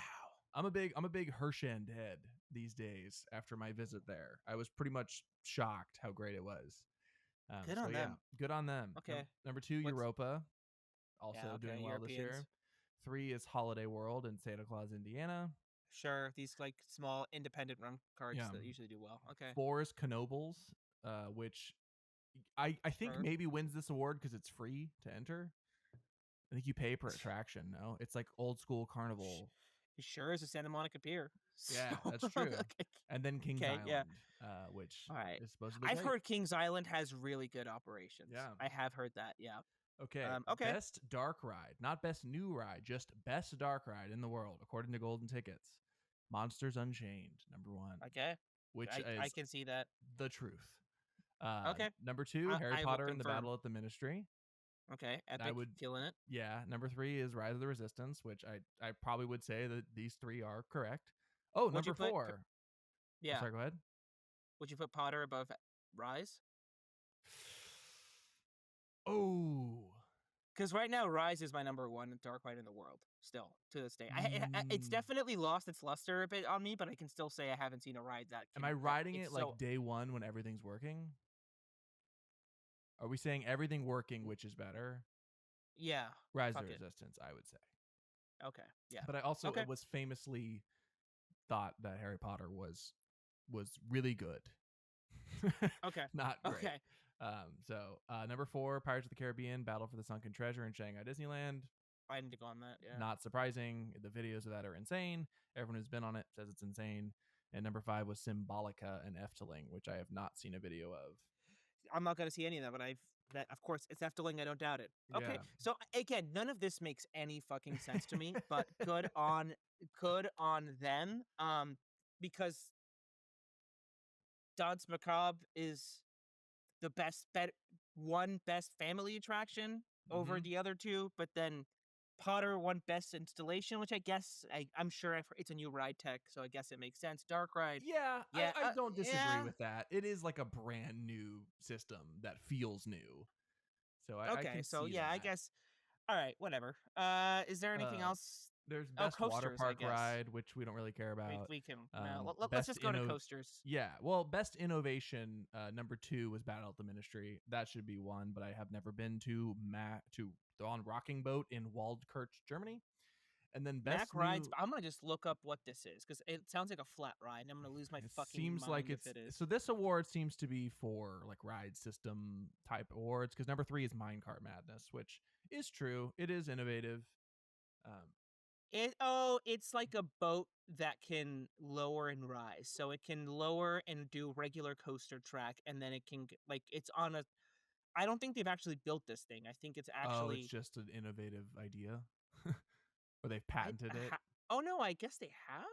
I'm a big Hershend head these days. After my visit there, I was pretty much shocked how great it was. Good on them. Good on them. Okay. Number two, Europa, also doing well Europeans. this year. 3 is Holiday World in Santa Claus, Indiana. Sure, these like small independent run cards that usually do well. Okay. 4 is Knoebels, which I think maybe wins this award because it's free to enter. I think you pay per attraction. No, it's like old school carnival. It sure is a Santa Monica Pier. Yeah, that's true. And then Kings Island, which is supposedly I've heard Kings Island has really good operations. Yeah, I have heard that. Yeah. Okay. Best dark ride, not best new ride, just best dark ride in the world, according to Golden Tickets. Monsters Unchained, number 1. Okay. Which I can see that. The truth. Okay. Number 2, Harry Potter and the Battle at the Ministry. Okay. Epic, killing it. Yeah. Number 3 is Rise of the Resistance, which I probably would say that these 3 are correct. Oh, number 4. Yeah. Oh, sorry, go ahead. Would you put Potter above Rise? Oh. Because right now, Rise is my number 1 dark ride in the world, still, to this day. It's definitely lost its luster a bit on me, but I can still say I haven't seen a ride that... Am I riding it like day 1 when everything's working? Are we saying everything working, which is better? Yeah. Rise of the Resistance, I would say. Okay, yeah. But I also was famously thought that Harry Potter was really good. Okay. Not great. Okay. Number 4, Pirates of the Caribbean, Battle for the Sunken Treasure in Shanghai Disneyland. I need to go on that, yeah. Not surprising. The videos of that are insane. Everyone who's been on it says it's insane. And number 5 was Symbolica and Efteling, which I have not seen a video of. I'm not going to see any of that, but of course, it's Efteling. I don't doubt it. Okay, yeah. So again, none of this makes any fucking sense to me, but good on them. Because Danse Macabre is the best family attraction over the other 2, but then Potter won best installation, which I guess I'm sure it's a new ride tech, so I guess it makes sense. Dark ride, I don't disagree with that. It is like a brand new system that feels new, so I can see that. I guess. All right, whatever. Is there anything else? There's best water park ride, which we don't really care about. We can. Let's just go to coasters. Yeah, well, best innovation. Number 2 was Battle at the Ministry. That should be 1, but I have never been to on Rocking Boat in Waldkirch, Germany. And then best rides. I'm gonna just look up what this is because it sounds like a flat ride. And I'm gonna lose my fucking mind. Seems like it is. So this award seems to be for like ride system type awards because number 3 is Minecart Madness, which is true. It is innovative. It's like a boat that can lower and rise. So it can lower and do regular coaster track, and then it can it's on a. I don't think they've actually built this thing. I think it's actually... it's just an innovative idea? Or they've patented it? Oh, no, I guess they have?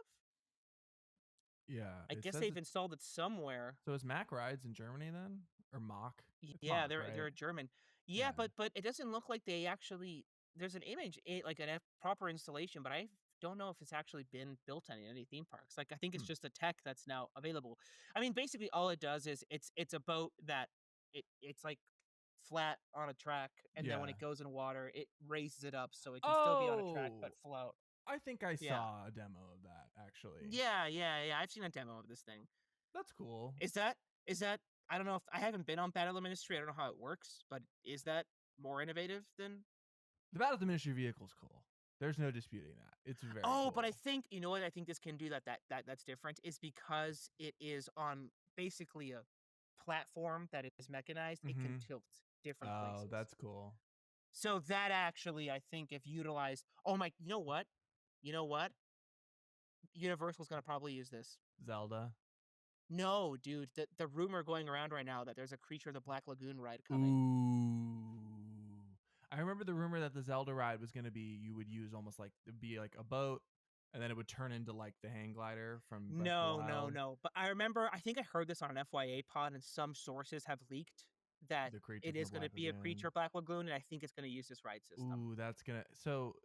Yeah. I guess they've installed it somewhere. So is Mack Rides in Germany then? Or Mach? Yeah, they're German. Yeah, but it doesn't look like they actually... There's an image, like a proper installation, but I don't know if it's actually been built on any theme parks. Like, I think it's just a tech that's now available. I mean, basically all it does is it's a boat that it's like flat on a track, and then when it goes in water, it raises it up so it can still be on a track but float. I think I saw a demo of that, actually. Yeah. I've seen a demo of this thing. That's cool. Is that? I don't know if I haven't been on Battle of the Ministry. I don't know how it works, but is that more innovative than the Battle of the Ministry vehicle? Is cool. There's no disputing that. It's very cool. But I think you know what I think this can do that's different is because it is on basically a platform that is mechanized. It can tilt different places. Oh, that's cool. So that actually, I think, if utilized... Oh, my... You know what? Universal's going to probably use this. Zelda? No, dude. The rumor going around right now that there's a Creature of the Black Lagoon ride coming. Ooh. I remember the rumor that the Zelda ride was going to be... You would use almost like... It'd be like a boat, and then it would turn into like the hang glider from Breath of the Wild. No. But I remember... I think I heard this on an FYA pod, and some sources have leaked that The creature it from the is going to Black be a Lagoon. creature Black Lagoon, and I think it's going to use this ride system. Ooh, that's gonna. So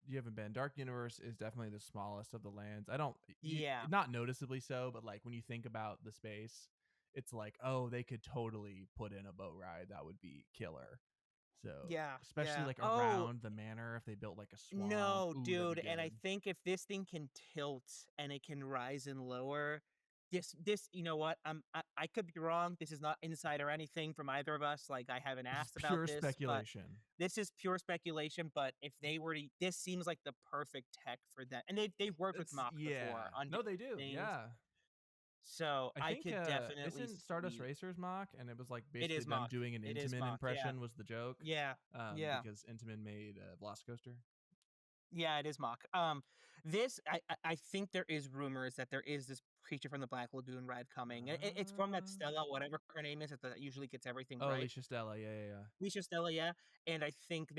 you haven't been. Dark Universe is definitely the smallest of the lands. I don't. Yeah. Not noticeably so, but like when you think about the space, it's like, oh, they could totally put in a boat ride. That would be killer. So Yeah. especially Yeah. like Oh, around the manor, if they built like a swamp. no, Ooh, that'd be dude, and I good. think if this thing can tilt and it can rise and lower, this you know what? I could be wrong. This is not inside or anything from either of us. Like I haven't This is asked about pure this, but speculation. this is pure speculation. But if they were to, this seems like the perfect tech for that. And they've worked with It's Mach yeah. before on No, different they do. things, Yeah. so I I think could definitely isn't Stardust see Racers mock, and it was like it basically is them Mach. doing an It is Intamin Mach. Yeah. impression was the joke. Yeah. Yeah. Because Intamin made a Velocicoaster. Yeah, it is Mach. This I think there is rumors that there is this creature from the Black Lagoon ride coming. It's from that Uh, Stella, whatever her name is, that usually gets everything oh, right. Alicia Stella. Yeah. Alicia Stella, yeah. And I think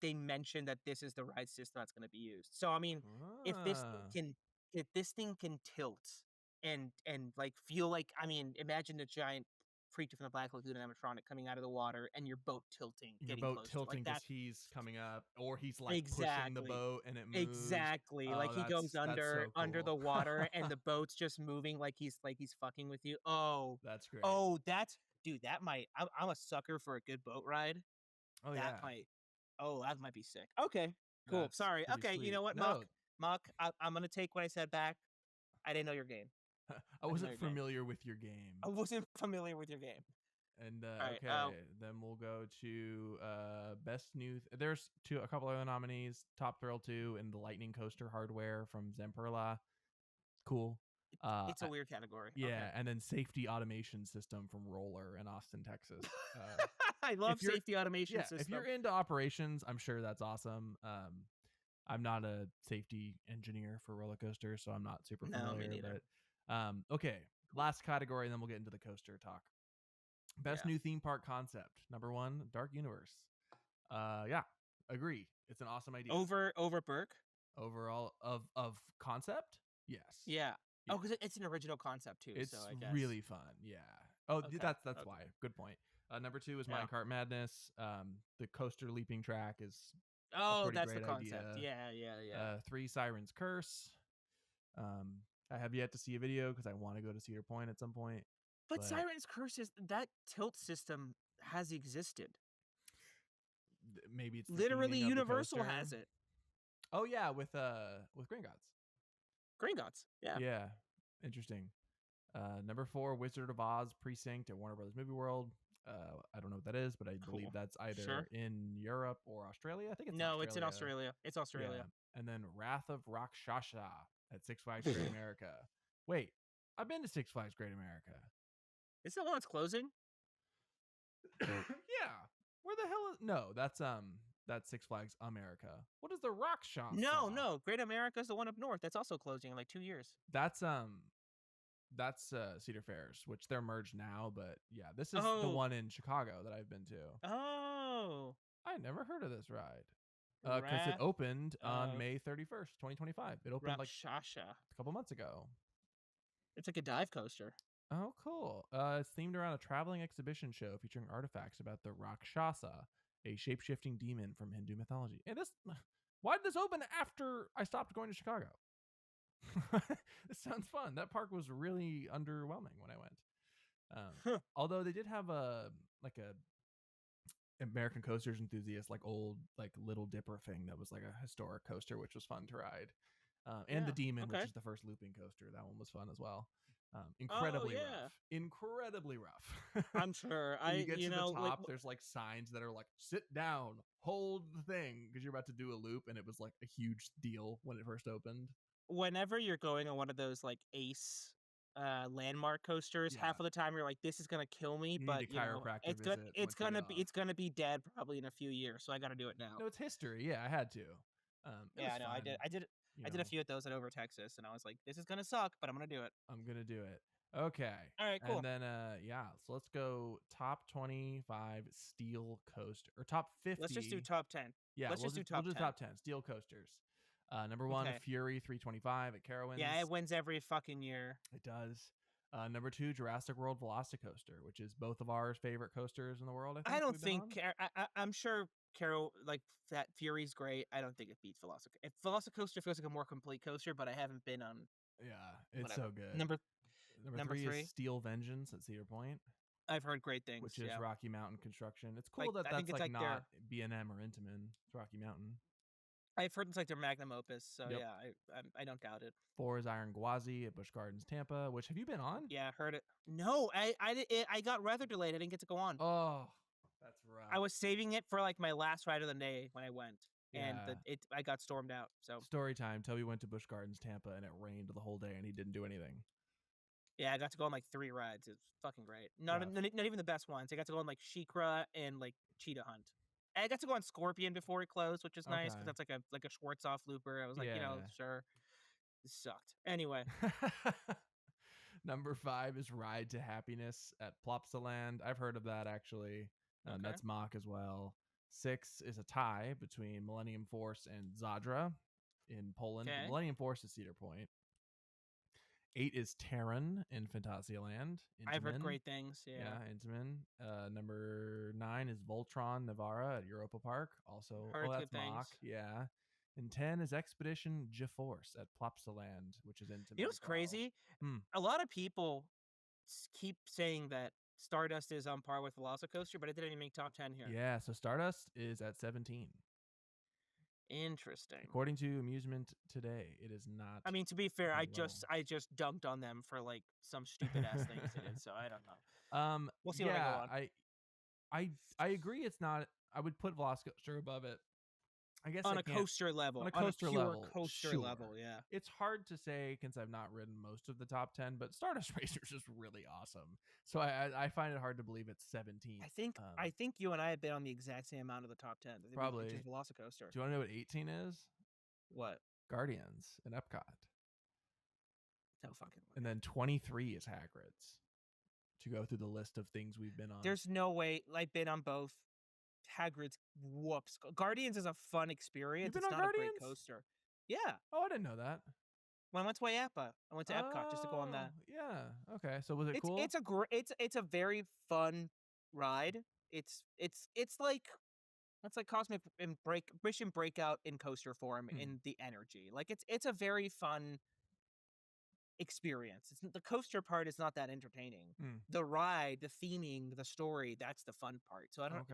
they mentioned that this is the ride system that's going to be used. So I mean, if this thing Ah, can if this thing can tilt and like feel like, I mean, imagine the giant creature from the Black Lagoon animatronic coming out of the water and your boat tilting, your getting boat close to it. Like tilting because that. he's coming up, or he's like pushing the Exactly. boat and it moves. Exactly, like, Oh, he goes that's so under cool. the water, and the boat's just moving like he's fucking with you. Oh. That's great. Oh, that's dude, that might I'm a sucker for a good boat ride. Oh That yeah, might that might be sick. Okay, cool. that's Sorry. pretty Okay, you sweet. know what, No, Mock, I'm gonna take what I said back. I didn't know your game. I I didn't know wasn't your game. familiar with your game. I wasn't familiar with your game. And Alright, okay, then we'll go to best new. There's a couple other nominees: Top Thrill 2 and the Lightning Coaster hardware from Zemperla. Cool. it's a weird category. Okay. Yeah, and then safety automation system from Roller in Austin, Texas. I love If you're safety automation system. if you're into operations, I'm sure that's awesome. I'm not a safety engineer for roller coasters, so I'm not super No, me familiar. neither. But okay, Cool. last category, and then we'll get into the coaster talk. Best Yeah. new theme park concept. Number 1, Dark Universe. Yeah, agree. It's an awesome idea. Over Burke? Overall of concept, yes. Yeah. Yeah. Oh, because it's an original concept too. It's so I guess really fun. Yeah. Oh, Okay, that's okay. why. Good point. Number 2 is Yeah. Minecart Madness. The coaster leaping track is Oh, pretty that's the great concept. idea. Yeah. 3, Siren's Curse. I have yet to see a video because I want to go to Cedar Point at some point. But Siren's Curse that tilt system has existed. Maybe it's the Literally, theming of the Universal coaster. has it. Oh yeah, with Gringotts. Gringotts. Yeah. Yeah, interesting. Number 4, Wizard of Oz Precinct at Warner Brothers Movie World. I don't know what that is, but I believe that's either in Europe or Australia. I think it's no, it's in Australia. It's Australia. Yeah. And then Wrath of Rakshasa at Six Flags Great America. Wait, I've been to Six Flags Great America. Is that one that's closing? Yeah. Where the hell is no? That's Six Flags America. What is the Rakshasa? No. Great America's the one up north. That's also closing in like 2 years. That's Cedar Fairs, which they're merged now, but yeah, this is the one in Chicago that I've been to. Oh. I never heard of this ride. Because it opened on May 31st, 2025. It opened like a couple months ago. It's like a dive coaster. Oh, cool. It's themed around a traveling exhibition show featuring artifacts about the Rakshasa, a shape-shifting demon from Hindu mythology. And why did this open after I stopped going to Chicago? This sounds fun. That park was really underwhelming when I went. Although they did have a American Coasters Enthusiast, like old, like Little Dipper thing that was like a historic coaster, which was fun to ride. And the Demon, which is the first looping coaster. That one was fun as well. Incredibly rough. Incredibly rough. I'm sure. When you get to the top, there's like signs that are like, sit down, hold the thing, because you're about to do a loop, and it was like a huge deal when it first opened. Whenever you're going on one of those like Ace landmark coasters, half of the time you're like, this is gonna kill me, but it's gonna be dead probably in a few years, so I gotta do it now. No, it's history. Yeah, I had to. Yeah, no, I did a few of those at Over Texas, and I was like, this is gonna suck, but I'm gonna do it. I'm gonna do it. Okay. All right, cool. And then so let's go top 25 steel coaster, or top 50. Let's just do top 10. Yeah, we'll do top 10. Top 10 steel coasters. Number 1, Fury 325 at Carowinds. Yeah, it wins every fucking year. It does. Number 2, Jurassic World Velocicoaster, which is both of our favorite coasters in the world. I don't we've been think I'm sure Carol like that Fury's great. I don't think it beats Velocicoaster. If Velocicoaster feels like a more complete coaster, but I haven't been on. Yeah, it's Whatever. so good. Number Number 3 is Steel Vengeance at Cedar Point. I've heard great things. Which is Rocky Mountain construction. It's cool like, that I think that's it's like not their B&M or Intamin. It's Rocky Mountain. I've heard it's like their magnum opus. So Yep. yeah, I don't doubt it. 4 is Iron Gwazi at Busch Gardens, Tampa. Which have you been on? Yeah, heard it. No, I got weather delayed. I didn't get to go on. Oh, that's rough. I was saving it for like my last ride of the day when I went, and I got stormed out. So story time. Toby went to Busch Gardens, Tampa, and it rained the whole day, and he didn't do anything. Yeah, I got to go on like 3 rides. It's fucking great. Not even the best ones. I got to go on like Shikra and like Cheetah Hunt. And I got to go on Scorpion before it closed, which is nice because that's like a Schwarzkopf looper. I was like, sure. It sucked. Anyway. Number 5 is Ride to Happiness at Plopsaland. I've heard of that actually. That's mock as well. 6 is a tie between Millennium Force and Zadra in Poland. Millennium Force is Cedar Point. 8 is Terran in Phantasialand. I've heard great things. Yeah, Intamin. Number 9 is Voltron Navara at Europa Park. Also, that's mock. Yeah. And 10 is Expedition GeForce at Plopsaland, which is Intamin. You know what's crazy? A lot of people keep saying that Stardust is on par with Velocicoaster, but it didn't even make top 10 here. Yeah, so Stardust is at 17. Interesting. According to Amusement today, it is not. I mean, to be fair, I just dunked on them for like some stupid ass things they did, so I don't know. We'll see what I go on. I agree. It's not. I would put Velocicoaster above it. I guess on a coaster level. On a coaster level. Coaster level, yeah. It's hard to say since I've not ridden most of the top 10, but Stardust Racer is just really awesome. So I find it hard to believe it's 17. I think you and I have been on the exact same amount of the top 10. Probably. Which is Velocicoaster. Do you want to know what 18 is? What? Guardians in Epcot. No fucking way. And then 23 is Hagrid's. To go through the list of things we've been on. There's no way. I've been on both. Hagrid's whoops. Guardians is a fun experience. You've been on Guardians? A great coaster. Yeah. Oh, I didn't know that. When I went to IAPA, I went to Epcot just to go on that. Yeah. Okay. So was it cool? It's a very fun ride. It's like Cosmic and Mission Breakout in coaster form in the energy. Like it's a very fun experience. The coaster part is not that entertaining. The ride, the theming, the story, that's the fun part. So I don't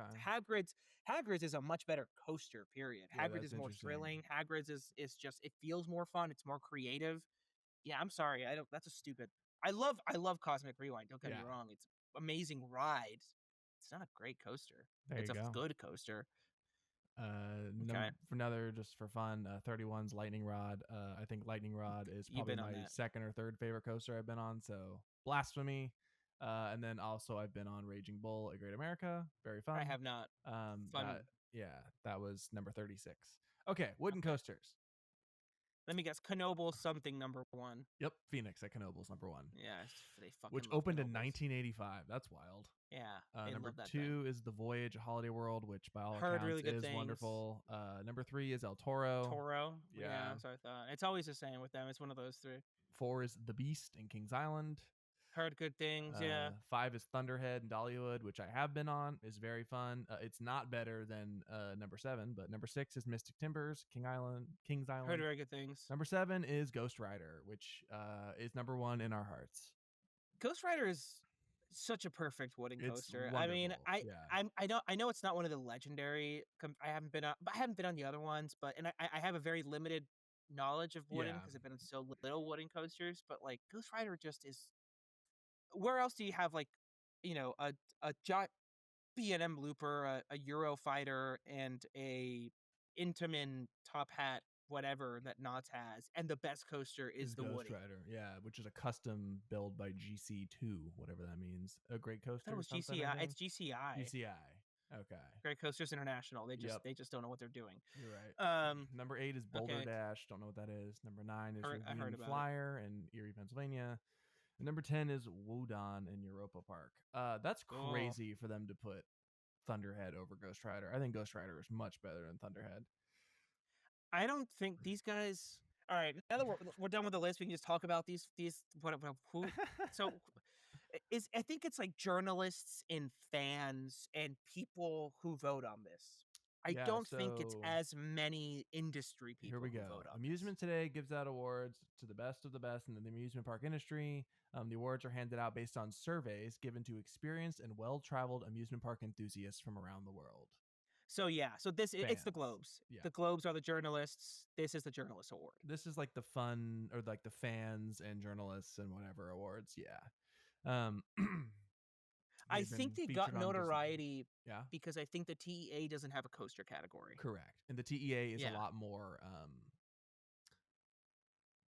Hagrid's is a much better coaster, period. Yeah, Hagrid's is more thrilling. Hagrid's is just it feels more fun, it's more creative. Yeah, I'm sorry. That's a stupid. I love Cosmic Rewind, don't get me wrong. It's amazing ride. It's not a great coaster. It's a good coaster. For another, just for fun, 31's Lightning Rod. I think Lightning Rod is probably my second or third favorite coaster I've been on, so blasphemy. And then also I've been on Raging Bull at Great America. Very fun. I have not. Fun. That was number 36. Okay, wooden coasters. Let me guess. Knoebel something number 1. Yep, Phoenix at Knoebel's number 1. Yeah, they fucking which opened in 1985. That's wild. Yeah. Number 2 is the Voyage at Holiday World, which by all accounts really good is things. Wonderful. Number 3 is El Toro. Yeah, that's what I thought. It's always the same with them. It's one of those 3. 4 is The Beast in Kings Island. Heard good things, 5 is Thunderhead in Dollywood, which I have been on. Is very fun. It's not better than number 7, but number 6 is Mystic Timbers, Kings Island. Heard very good things. Number 7 is Ghost Rider, which is number 1 in our hearts. Ghost Rider is such a perfect wooden coaster. I mean, I know it's not one of the legendary. I haven't been on the other ones, but I have a very limited knowledge of wooden because I've been on so little wooden coasters. But like Ghost Rider just is. Where else do you have like, a giant B&M looper, a Eurofighter, and a Intamin top hat, whatever that Knott's has, and the best coaster is the Ghost Woody. Rider, which is a custom build by GC2, whatever that means. A great coaster. That was GCI. It's GCI. GCI. Okay. Great Coasters International. They just don't know what they're doing. You're right. Number 8 is Boulder Dash. Don't know what that is. Number 9 is Ravine Flyer in Erie, Pennsylvania. And number 10 is Wudon in Europa Park. That's crazy for them to put Thunderhead over Ghost Rider. I think Ghost Rider is much better than Thunderhead. I don't think these guys. All right, now that we're done with the list, we can just talk about these who. So is I think it's like journalists and fans and people who vote on this. I Yeah, don't think it's so as many industry here we people who go. vote on this. Amusement today gives out awards to the best of the best in the amusement park industry. The awards are handed out based on surveys given to experienced and well-traveled amusement park enthusiasts from around the world. So yeah, so it's the Fans. Globes. Yeah. The Globes are the journalists. This is the Journalist Award. This is like the fun, or like the fans and journalists and whatever awards. Yeah. I They've think been they got featured on Disney. notoriety Yeah. because I think the TEA doesn't have a coaster category. Correct. And the TEA is a Yeah. lot more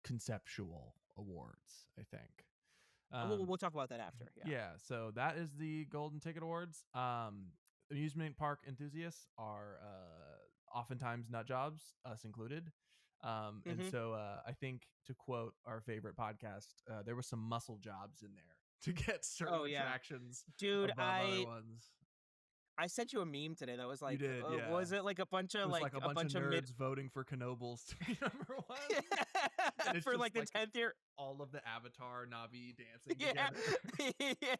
conceptual awards, I think. We'll talk about that after. Yeah. So that is the Golden Ticket Awards. Amusement park enthusiasts are oftentimes nut jobs, us included. And so I think, to quote our favorite podcast, there were some muscle jobs in there to get certain attractions Dude, above other ones. I sent you a meme today that was like, you did, yeah. Was it like a bunch of like a bunch of nerds voting for Knobles to be number one? For like the 10th year, all of the Avatar Navi dancing together. Yeah.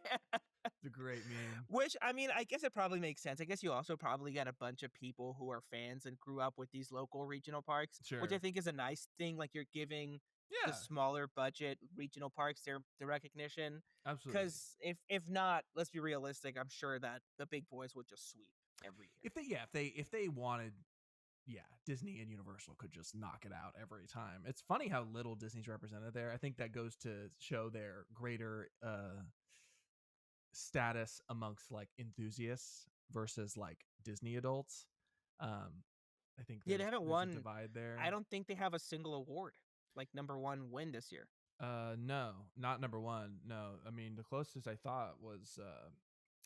It's a great meme. Which, I mean, I guess it probably makes sense. I guess you also probably got a bunch of people who are fans and grew up with these local regional parks, which I think is a nice thing. Like, you're giving the smaller budget regional parks their recognition. Absolutely. Because if not, let's be realistic, I'm sure that the big boys would just sweep every year. If they wanted, Disney and Universal could just knock it out every time. It's funny how little Disney's represented there. I think that goes to show their greater status amongst like enthusiasts versus like Disney adults. I think they haven't won a divide there. I don't think they have a single award like number one win this year. No, not number one. No, I mean the closest I thought was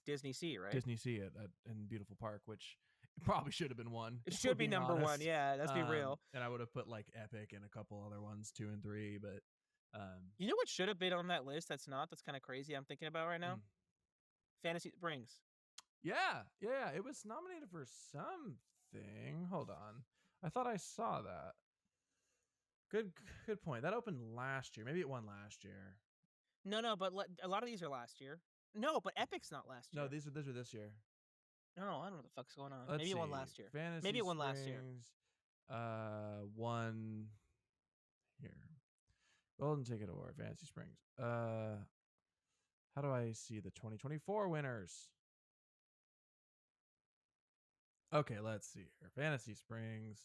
Disney Sea, right? Disney Sea in Beautiful Park, which probably should have been one. It should be number one. Yeah, let's be real. And I would have put like Epic and a couple other ones, 2 and 3, but you know what should have been on that list? That's kind of crazy. I'm thinking about right now. Fantasy Springs. Yeah, it was nominated for something. Hold on, I thought I saw that. Good point. That opened last year. Maybe it won last year. No, but a lot of these are last year. No, but Epic's not last year. No, these are this year. No, I don't know what the fuck's going on. Maybe it won last year. Maybe it won last year. Won here. Golden Ticket Award, Fantasy Springs. How do I see the 2024 winners? Okay, let's see here. Fantasy Springs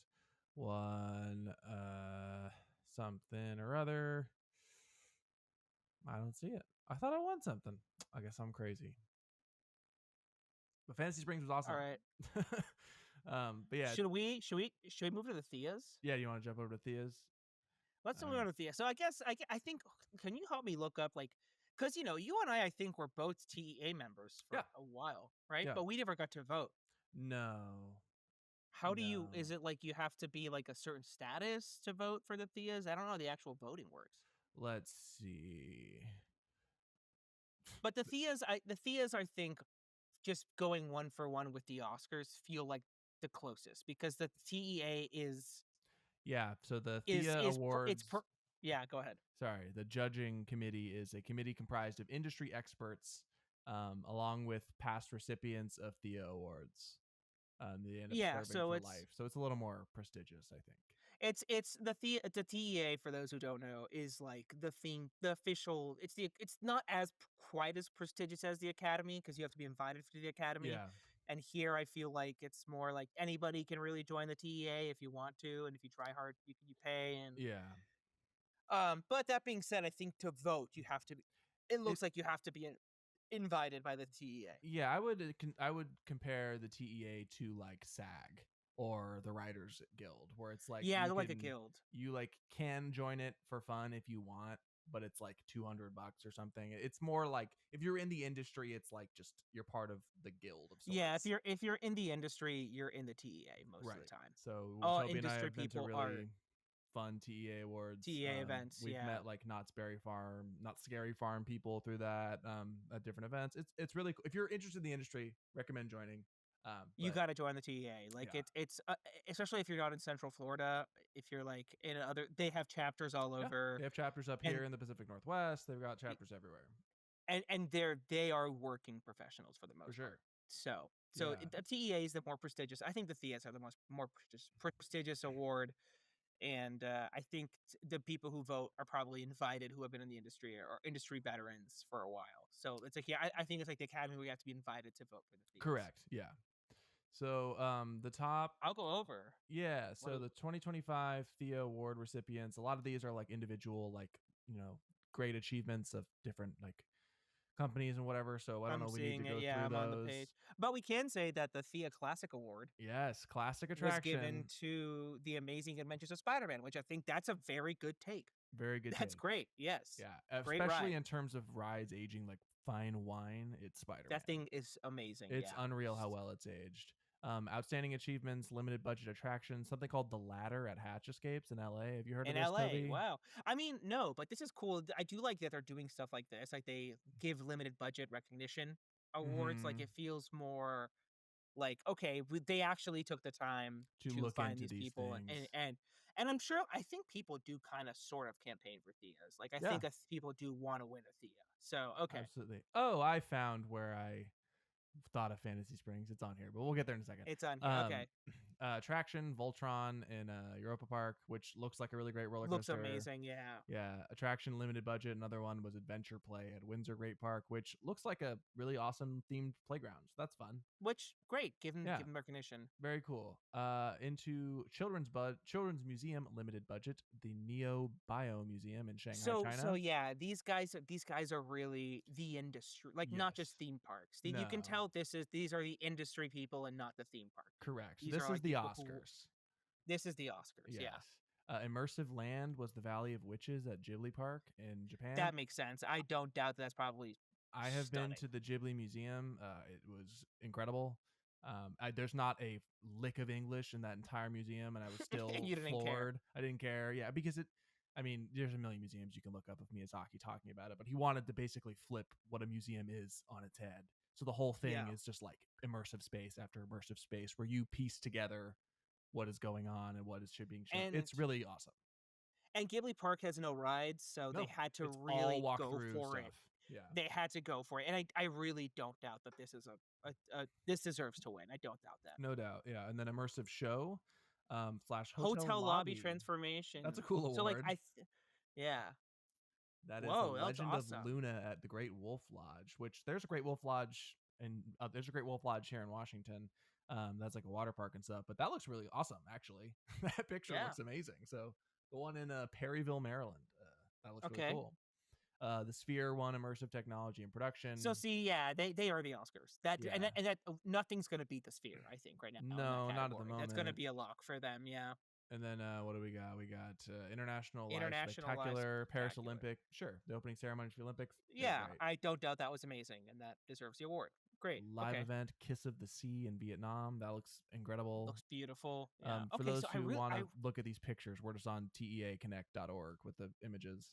won something or other. I don't see it. I thought I won something. I guess I'm crazy. But Fantasy Springs was awesome. All right. But yeah. Should we move to the THEAs? Yeah, you want to jump over to THEAs? Let's move on to THEA. So I guess I think, can you help me look up, like, because you and I think we're both TEA members for a while, right? Yeah. But we never got to vote. No. How do you? Is it like you have to be like a certain status to vote for the THEAs? I don't know how the actual voting works. Let's see. But the THEAs, I think, just going one for one with the Oscars, feel like the closest, because the TEA is. Yeah, so the THEA Awards. Yeah, go ahead. Sorry, the judging committee is a committee comprised of industry experts, along with past recipients of THEA Awards. They end up serving for life, so it's a little more prestigious, I think. It's the TEA, for those who don't know, is like the official. It's not quite as prestigious as the Academy, because you have to be invited to the Academy. Yeah. And here I feel like it's more like anybody can really join the TEA if you want to, and if you try hard, you pay. And but that being said, I think to vote you have to be. It looks like you have to be invited by the TEA. Yeah, I would compare the TEA to like SAG or the Writers Guild, where it's like they're like a guild. You like can join it for fun if you want, but it's like $200 or something. It's more like if you're in the industry, it's like just you're part of the guild of sorts. Yeah, if you're in the industry, you're in the TEA most of the time. So Toby and I have been people to really fun TEA awards, events. We've met like Not Scary Farm people through that at different events. It's really cool. If you're interested in the industry, recommend joining. You But got to join the TEA. Like yeah, it's especially if you're not in Central Florida. If you're like in other, they have chapters all yeah, over, they have chapters up and here in the Pacific Northwest. They've got chapters everywhere they are working professionals for the for most part. sure. So Yeah, the TEA is the more prestigious. I think the THEAs are the more prestigious award, and I think the people who vote are probably invited who have been in the industry or industry veterans for a while. So it's like, yeah, I think it's like the Academy where you have to be invited to vote for the THEAs. correct. Yeah. So the top. I'll go over. Yeah, What so the 2025 THEA Award recipients, a lot of these are like individual, like, great achievements of different like companies and whatever. So I don't I'm know, we need to seeing it. go Yeah, through I'm on the those. page. But we can say that the THEA Classic Award Yes, classic was given attraction. to The Amazing Adventures of Spider-Man, which I think that's a very good take. Very good That's take. great. Yes. Yeah, Great especially ride. in terms of rides aging like fine wine, it's That Spider-Man. thing is amazing. It's Yeah. unreal how well it's aged. Outstanding achievements, limited budget attractions, something called The Ladder at Hatch Escapes in LA. Have you heard of In this, LA. Toby? Wow. I mean, no, but this is cool. I do like that they're doing stuff like this. Like they give limited budget recognition awards. Like Mm-hmm. it feels more like, okay, they actually took the time To to look find into these these people, things. and I'm sure, I think people do kind of sort of campaign for THEAs. Like I Yeah, think people do want to win a THEA. So okay, absolutely. Oh, I found where I thought of Fantasy Springs. It's on here, but we'll get there in a second. it's on here. Um, Okay, attraction Voltron in Europa Park, which looks like a really great roller looks coaster. amazing. Yeah, Yeah, attraction limited budget. Another one was Adventure Play at Windsor Great Park, which looks like a really awesome themed playground. So that's fun. which great. Yeah, Give them recognition. very cool. Into Children's Museum limited budget, the Neo Bio Museum in Shanghai, So China. yeah, these guys are really the industry, like not just Yes. theme parks. You can No. tell these are the industry people and not the theme park people. Correct. These are This is like the people who Oscars. this is the Oscars. Yes. Yeah, Immersive Land was the Valley of Witches at Ghibli Park in Japan. that makes sense. I don't doubt that's probably I have been stunning. to the Ghibli Museum. It was incredible. There's not a lick of English in that entire museum, and I was And still you didn't care. floored. I didn't care. Yeah, because I mean, there's a million museums you can look up of Miyazaki talking about it, but he wanted to basically flip what a museum is on its head. So the whole thing Yeah. is just like immersive space after immersive space where you piece together what is going on and what is being shown. And It's really awesome. Ghibli Park has no rides, so they No, had to it's all really go walkthrough for stuff. it. Yeah. They had to go for it, and I really don't doubt that this is this deserves to win. I don't doubt that. No doubt. Yeah. And then immersive show slash hotel Hotel lobby lobby. transformation. That's a cool So like award. yeah. That is the Whoa, that's Legend of awesome. Luna at the Great Wolf Lodge, which there's a Great Wolf Lodge and there's a Great Wolf Lodge here in Washington. That's like a water park and stuff, but that looks really awesome. Actually, that picture Yeah. looks amazing. So the one in Perryville, Maryland, that looks really Okay. cool. The Sphere won immersive technology and production. So see, yeah, they are the Oscars. That Yeah. and that nothing's gonna beat the Sphere, I think, right now. No, in that not at the category. That's gonna moment. be a lock for them. Yeah. And then what do we got? We got International Live International Live Spectacular, Paris Spectacular. Olympic. Sure, the opening ceremony for the Olympics. Yeah, Great. I don't doubt that was amazing, and that deserves the award. Great. Live Okay. event Kiss of the Sea in Vietnam. That looks incredible. Looks beautiful. Yeah. For Okay, those so who want to look at these pictures, we're just on teaconnect.org with the images.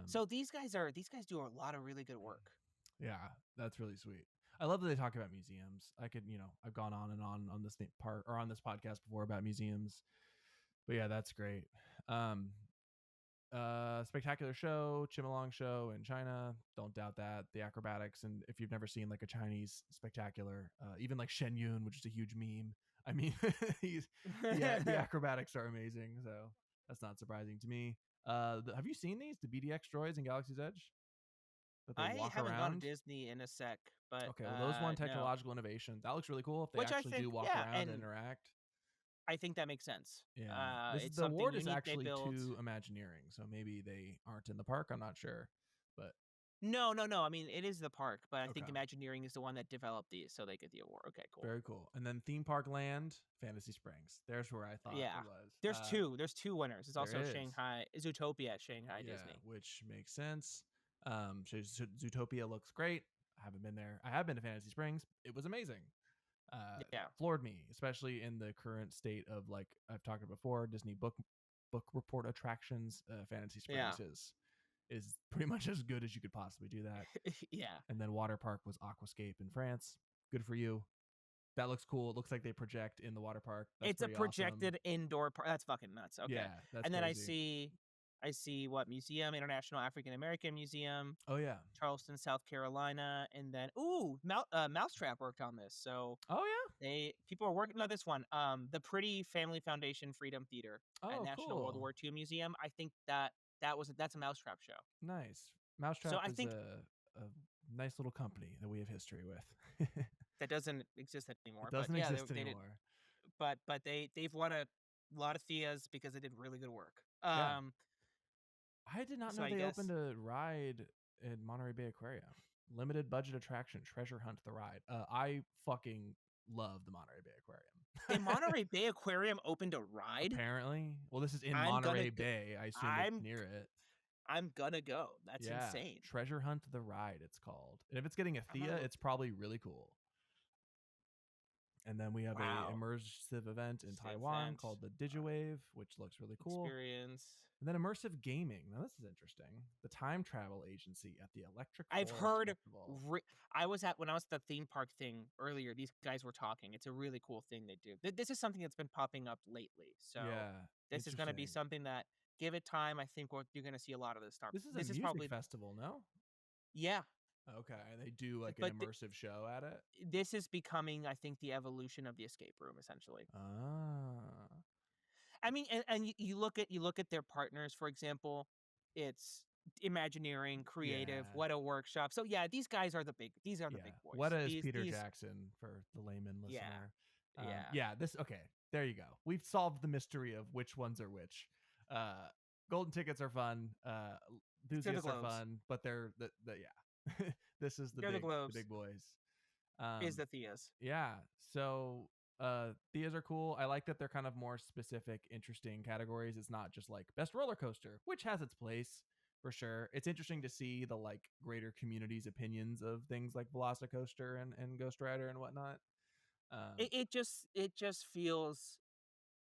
So these guys do a lot of really good work. Yeah, that's really sweet. I love that they talk about museums. I've gone on and on this part or on this podcast before about museums, but yeah, that's great. Spectacular show, Chimilong show in China. Don't doubt that. The acrobatics, and if you've never seen like a Chinese spectacular, even like Shen Yun, which is a huge meme. I mean, the acrobatics are amazing. So that's not surprising to me. Have you seen these? The BDX droids in Galaxy's Edge? That they I walk haven't around? gone to Disney in a sec, but Okay, well, those won no. technological innovation. That looks really cool if they Which I actually think, do walk yeah, around and and interact. I think that makes sense. Yeah, It's the something award is unique they actually built. to Imagineering, so maybe they aren't in the park. I'm not sure, but No. I mean, it is the park, but I think Okay. Imagineering is the one that developed these, so they get the award. Okay, cool. very cool. And then theme park land, Fantasy Springs. There's where I thought Yeah. it was. There's two. There's two winners. It's also there is. Shanghai Zootopia at Shanghai Yeah, Disney. which makes sense. So Zootopia looks great. I haven't been there. I have been to Fantasy Springs. It was amazing. Yeah. Floored me, especially in the current state of, like I've talked about before, Disney book report attractions. Fantasy Springs is pretty much as good as you could possibly do that. Yeah. And then water park was Aquascape in France. Good for you. That looks cool. It looks like they project in the water park. That's It's a pretty awesome. projected indoor park. That's fucking nuts. Okay. Yeah, that's And then crazy. I see what museum? International African American Museum, Oh yeah. Charleston, South Carolina, and then Mousetrap worked on this. So Oh yeah. people are working on this one. The Pretty Family Foundation Freedom Theater at Oh National World cool. War II Museum. I think that's a Mousetrap show. Nice. So Mousetrap I is think a nice little company that we have history with. that doesn't exist anymore. It But doesn't yeah, exist they did. anymore. But they've won a lot of THEAs because they did really good work. Yeah. I did not So know I they guess opened a ride in Monterey Bay Aquarium. Limited budget attraction, Treasure Hunt the ride. I fucking love the Monterey Bay Aquarium. the Monterey Bay Aquarium opened a ride. Apparently. Well, this is in I'm gonna Monterey go, Bay. I assume it's near it. I'm gonna go. That's Yeah. insane. Treasure Hunt the ride, it's called. And if it's getting a THEA, it's probably really cool. And then we have a immersive event in Taiwan called the DigiWave, which looks really cool. Experience. And then immersive gaming. Now this is interesting. The time travel agency at the Electric I've Forest heard. Festival. When I was at the theme park thing earlier. These guys were talking. It's a really cool thing they do. This is something that's been popping up lately. So this is going to be something that, give it time, I think you're going to see a lot of this stuff. This is a music probably festival, no? Yeah. Okay, and they do like an immersive show at it? This is becoming, I think, the evolution of the escape room, essentially. I mean, and you look at their partners, for example, it's Imagineering, Creative, What a Workshop. So yeah, these guys are the big big boys. What is Peter Jackson for the layman listener? This okay. There you go. We've solved the mystery of which ones are which. Golden tickets are fun. Enthusiasts are fun, but they're this is the big boys. Is the THEAs. Yeah. So THEAs are cool. I like that they're kind of more specific, interesting categories. It's not just like best roller coaster, which has its place for sure. It's interesting to see the like greater community's opinions of things like Velocicoaster and Ghost Rider and whatnot. It just feels,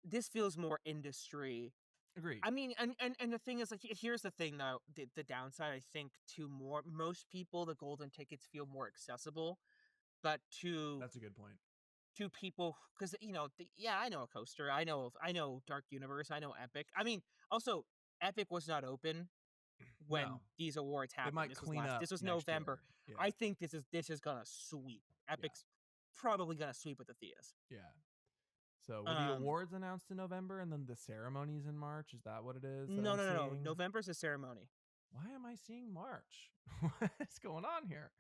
this feels more industry. Agreed. I mean, and the thing is, like, here's the thing though, the downside, I think, to most people, the golden tickets feel more accessible, but that's a good point. To people, because I know a coaster, I know Dark Universe, I know Epic. I mean, also Epic was not open when these awards happened. This was November. Yeah. I think this is gonna sweep. Epic's probably gonna sweep with the THEAs. Yeah. So were the awards announced in November and then the ceremonies in March? Is that what it is? No. November's a ceremony. Why am I seeing March? What's going on here?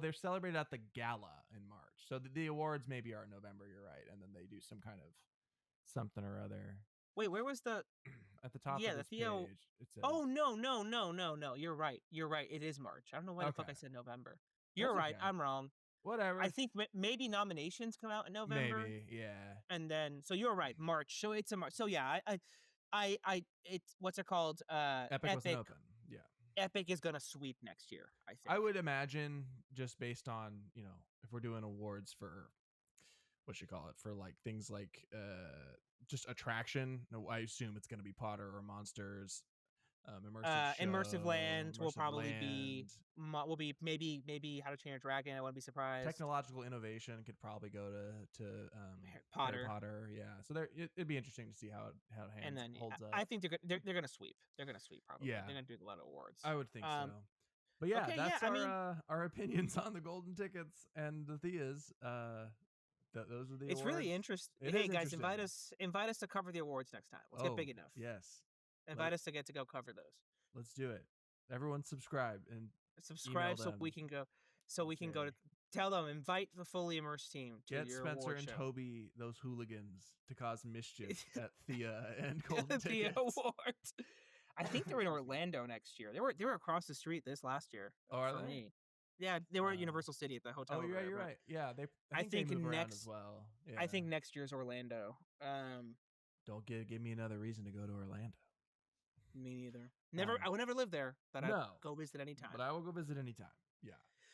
They're celebrated at the gala in March. So the awards maybe are in November, you're right. And then they do some kind of something or other. Wait, where was the at the top of this page? It says, no. You're right. It is March. I don't know why the fuck I said November. You're right. Okay. I'm wrong. Whatever. I think maybe nominations come out in November. Maybe, yeah. And then, so you're right, March. So it's a March. So yeah, it's what's it called? Epic wasn't open. Yeah. Epic is gonna sweep next year, I think. I would imagine, just based on, if we're doing awards for for like things like just attraction. I assume it's gonna be Potter or Monsters. Immersive Land will probably be maybe How to Train Your Dragon. I wouldn't be surprised. Technological innovation could probably go to Harry Potter. Yeah, so it'd be interesting to see how it holds up. I think they're gonna sweep. They're gonna sweep probably. Yeah, they're gonna do a lot of awards. I would think so. But yeah, that's our opinions on the golden tickets and the THEAs. Those are the. It's awards. Really interesting. Hey guys, invite us to cover the awards next time. Let's get big enough. Yes. Invite us to get to go cover those. Let's do it. Everyone subscribe and so we can go. So we can go to tell them, invite the fully immersed team to get your Spencer award and show. Toby, those hooligans, to cause mischief at THEA and Golden THEA Awards. I think they're in Orlando next year. They were across the street this last year. Oh, are they? Me. Yeah, they were at Universal City at the hotel. Oh, you're right. Yeah, I think they move around as well. Yeah. I think next year's Orlando. Don't give me another reason to go to Orlando. Me neither. I would never live there, but I'll go visit anytime. But I will go visit anytime. Yeah.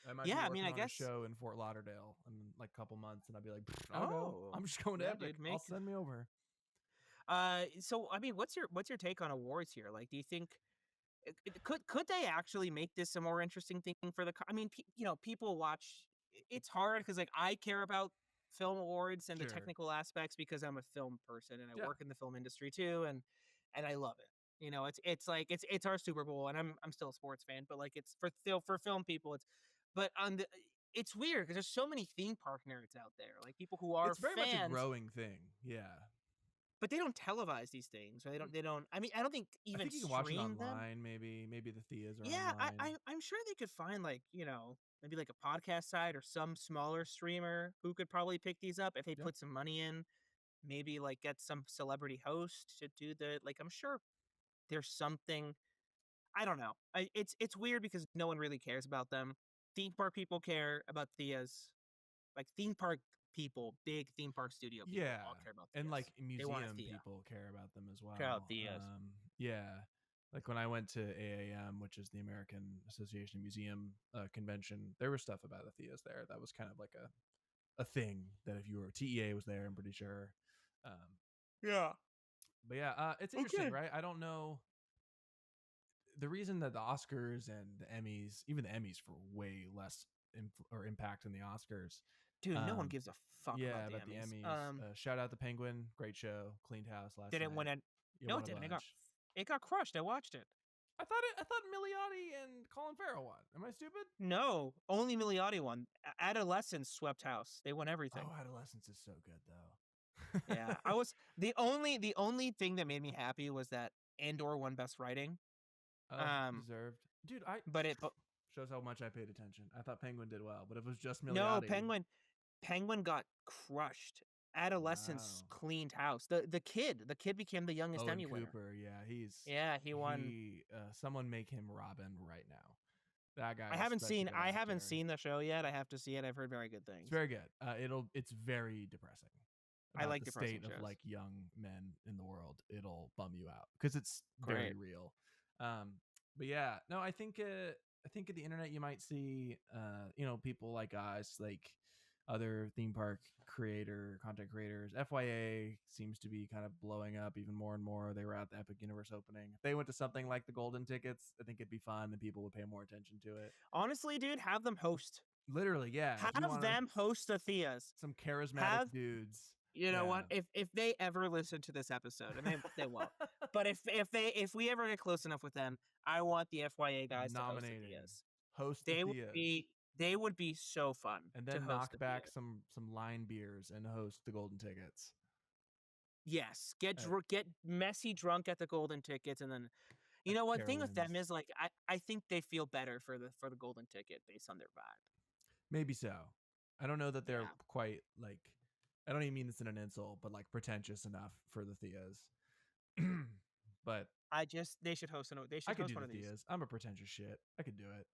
I might be working on a show in Fort Lauderdale in like a couple months, and I'll be like, I'll go. I'm just going to Epic. I'll send me over. So I mean, what's your take on awards here? Like, do you think could they actually make this a more interesting thing for the? I mean, people watch it's hard because like I care about film awards and the Sure. technical aspects because I'm a film person and I Yeah. work in the film industry too, and I love it. You know, it's like it's our Super Bowl, and I'm still a sports fan, but like it's for film people, but on the it's weird because there's so many theme park nerds out there, like people who are It's very much a fans, growing thing. Yeah. but they don't televise these things. Or they don't. I mean, I don't think I even think you can watch it stream them. online, maybe the Theas are Yeah, online. I'm sure they could find like maybe like a podcast site or some smaller streamer who could probably pick these up if they Yeah. put some money in. Maybe like get some celebrity host to do the like. I'm sure there's something. I don't know. It's weird because no one really cares about them. Theme park people care about Theas. Like theme park people, big theme park studio people, Yeah. all care about And Theas. like They want a museum Thea. people care about them as Care about well. Theas. Yeah. Like when I went to AAM, which is the American Association of Museum convention, there was stuff about the Theas there. That was kind of like a thing that if you were TEA was there, I'm pretty sure. Yeah. But yeah, it's interesting, right? I don't know the reason that the Oscars and the Emmys, even the Emmys, for way less impact than the Oscars. Dude, no one gives a fuck Yeah, about the the Emmys. Emmys. Shout out the Penguin, great show, cleaned house last Didn't night. win it. You No, won it a didn't. bunch. It got crushed. I watched it. I thought Milioti and Colin Farrell won. Am I stupid? No, only Milioti won. Adolescence swept house. They won everything. Oh, Adolescence is so good though. Yeah, I was the only thing that made me happy was that Andor won Best Writing. Deserved, dude. But shows how much I paid attention. I thought Penguin did well, but it was just Milioti. no, Penguin got crushed. Adolescence cleaned house. The kid became the youngest Emmy winner. Cooper, he won. Someone make him Robin right now. That guy. I haven't seen the show yet. I have to see it. I've heard very good things. It's very good. It's very depressing. I like the depressing state shows. of like young men in the world. It'll bum you out because it's very real. But yeah, no, I think at the internet you might see people like us, like other theme park content creators. FYA seems to be kind of blowing up even more and more. They were at the Epic Universe opening. If they went to something like the Golden Tickets, I think it'd be fun and people would pay more attention to it. Honestly, dude, have them host. Literally, yeah. Have them host the Theas. Some charismatic dudes. You know what? If they ever listen to this episode, and they won't, but if we ever get close enough with them, I want the FYA guys nominating to host the Theas. Host the Theas. They would be so fun. And then knock back some Lain beers and host the Golden Tickets. Yes, get messy drunk at the Golden Tickets, and then you know what thing with them is like I think they feel better for the Golden Ticket based on their vibe. Maybe so. I don't know that they're quite like. I don't even mean this in an insult, but like pretentious enough for the Theas. But they should host one of these. Theas. I'm a pretentious shit. I could do it.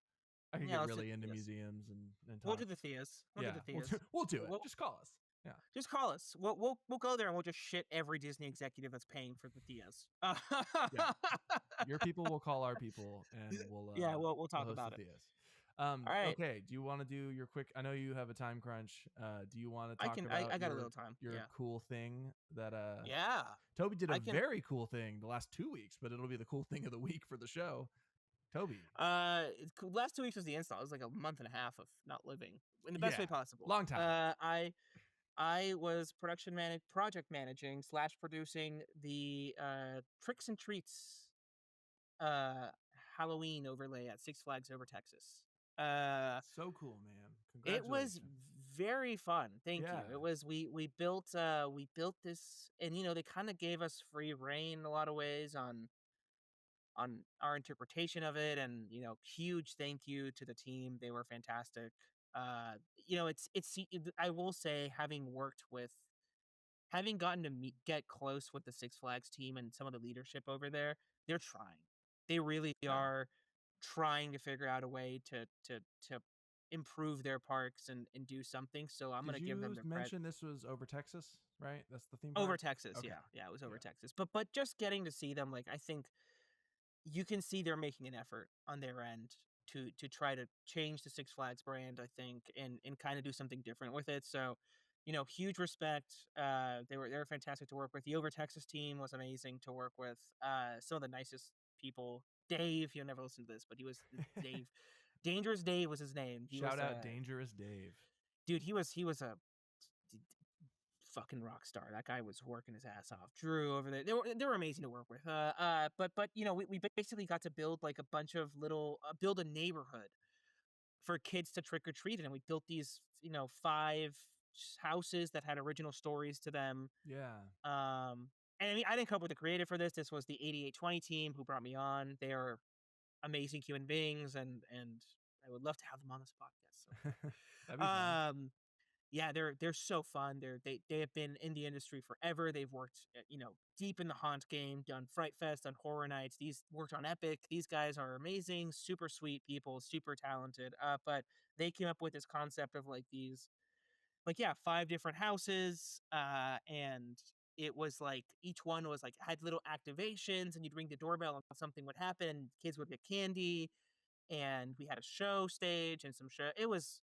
I can get really into museums and talk. We'll do the Theas. We'll do it. Just call us. Yeah. Just call us. We'll go there and we'll just shit every Disney executive that's paying for the Theas. Yeah. Your people will call our people and we'll talk about it. Theas. All right. Okay. Do you want to do your quick? I know you have a time crunch. Do you want to talk about? I got a little time. Your cool thing that Yeah. Toby did a very cool thing the last 2 weeks, but it'll be the cool thing of the week for the show. Toby. Last 2 weeks was the install. It was like a month and a half of not living in the best way possible. Long time. I was project managing / producing the Tricks and Treats Halloween overlay at Six Flags Over Texas. So cool, man. Congratulations. It was very fun. Thank you. It was we built this, and they kind of gave us free reign in a lot of ways on our interpretation of it, and huge thank you to the team. They were fantastic. I will say, having gotten to get close with the Six Flags team and some of the leadership over there, they're trying. They really are trying to figure out a way to improve their parks and do something. So I'm going to give them the credit. Did you mention this was over Texas, right? That's the theme park? Over Texas, okay. Yeah, it was over Texas. But just getting to see them, like, I think you can see they're making an effort on their end to try to change the Six Flags brand, I think, and kind of do something different with it. So, huge respect. They were fantastic to work with. The Over Texas team was amazing to work with. Some of the nicest people. Dave, you'll never listen to this, but he was Dave. Dangerous Dave was his name. Shout out Dangerous Dave. dude, he was a fucking rock star. That guy was working his ass off. Drew over there, they were amazing to work with. But you know, we basically got to build like a bunch of little build a neighborhood for kids to trick or treat, and we built these, you know, 5 houses that had original stories to them. Yeah. And I mean, I didn't come up with the creative for this. This was the 8820 team who brought me on. They are amazing human beings, and I would love to have them on this podcast. That'd So, be fun. yeah, they're so fun. They have been in the industry forever. They've worked, you know, deep in the haunt game, done Fright Fest, done Horror Nights. These worked on Epic. These guys are amazing, super sweet people, super talented. But they came up with this concept of like these, like, yeah, 5 different houses, and it was like each one was like had little activations, and you'd ring the doorbell and something would happen. Kids would get candy, and we had a show stage and some show. It was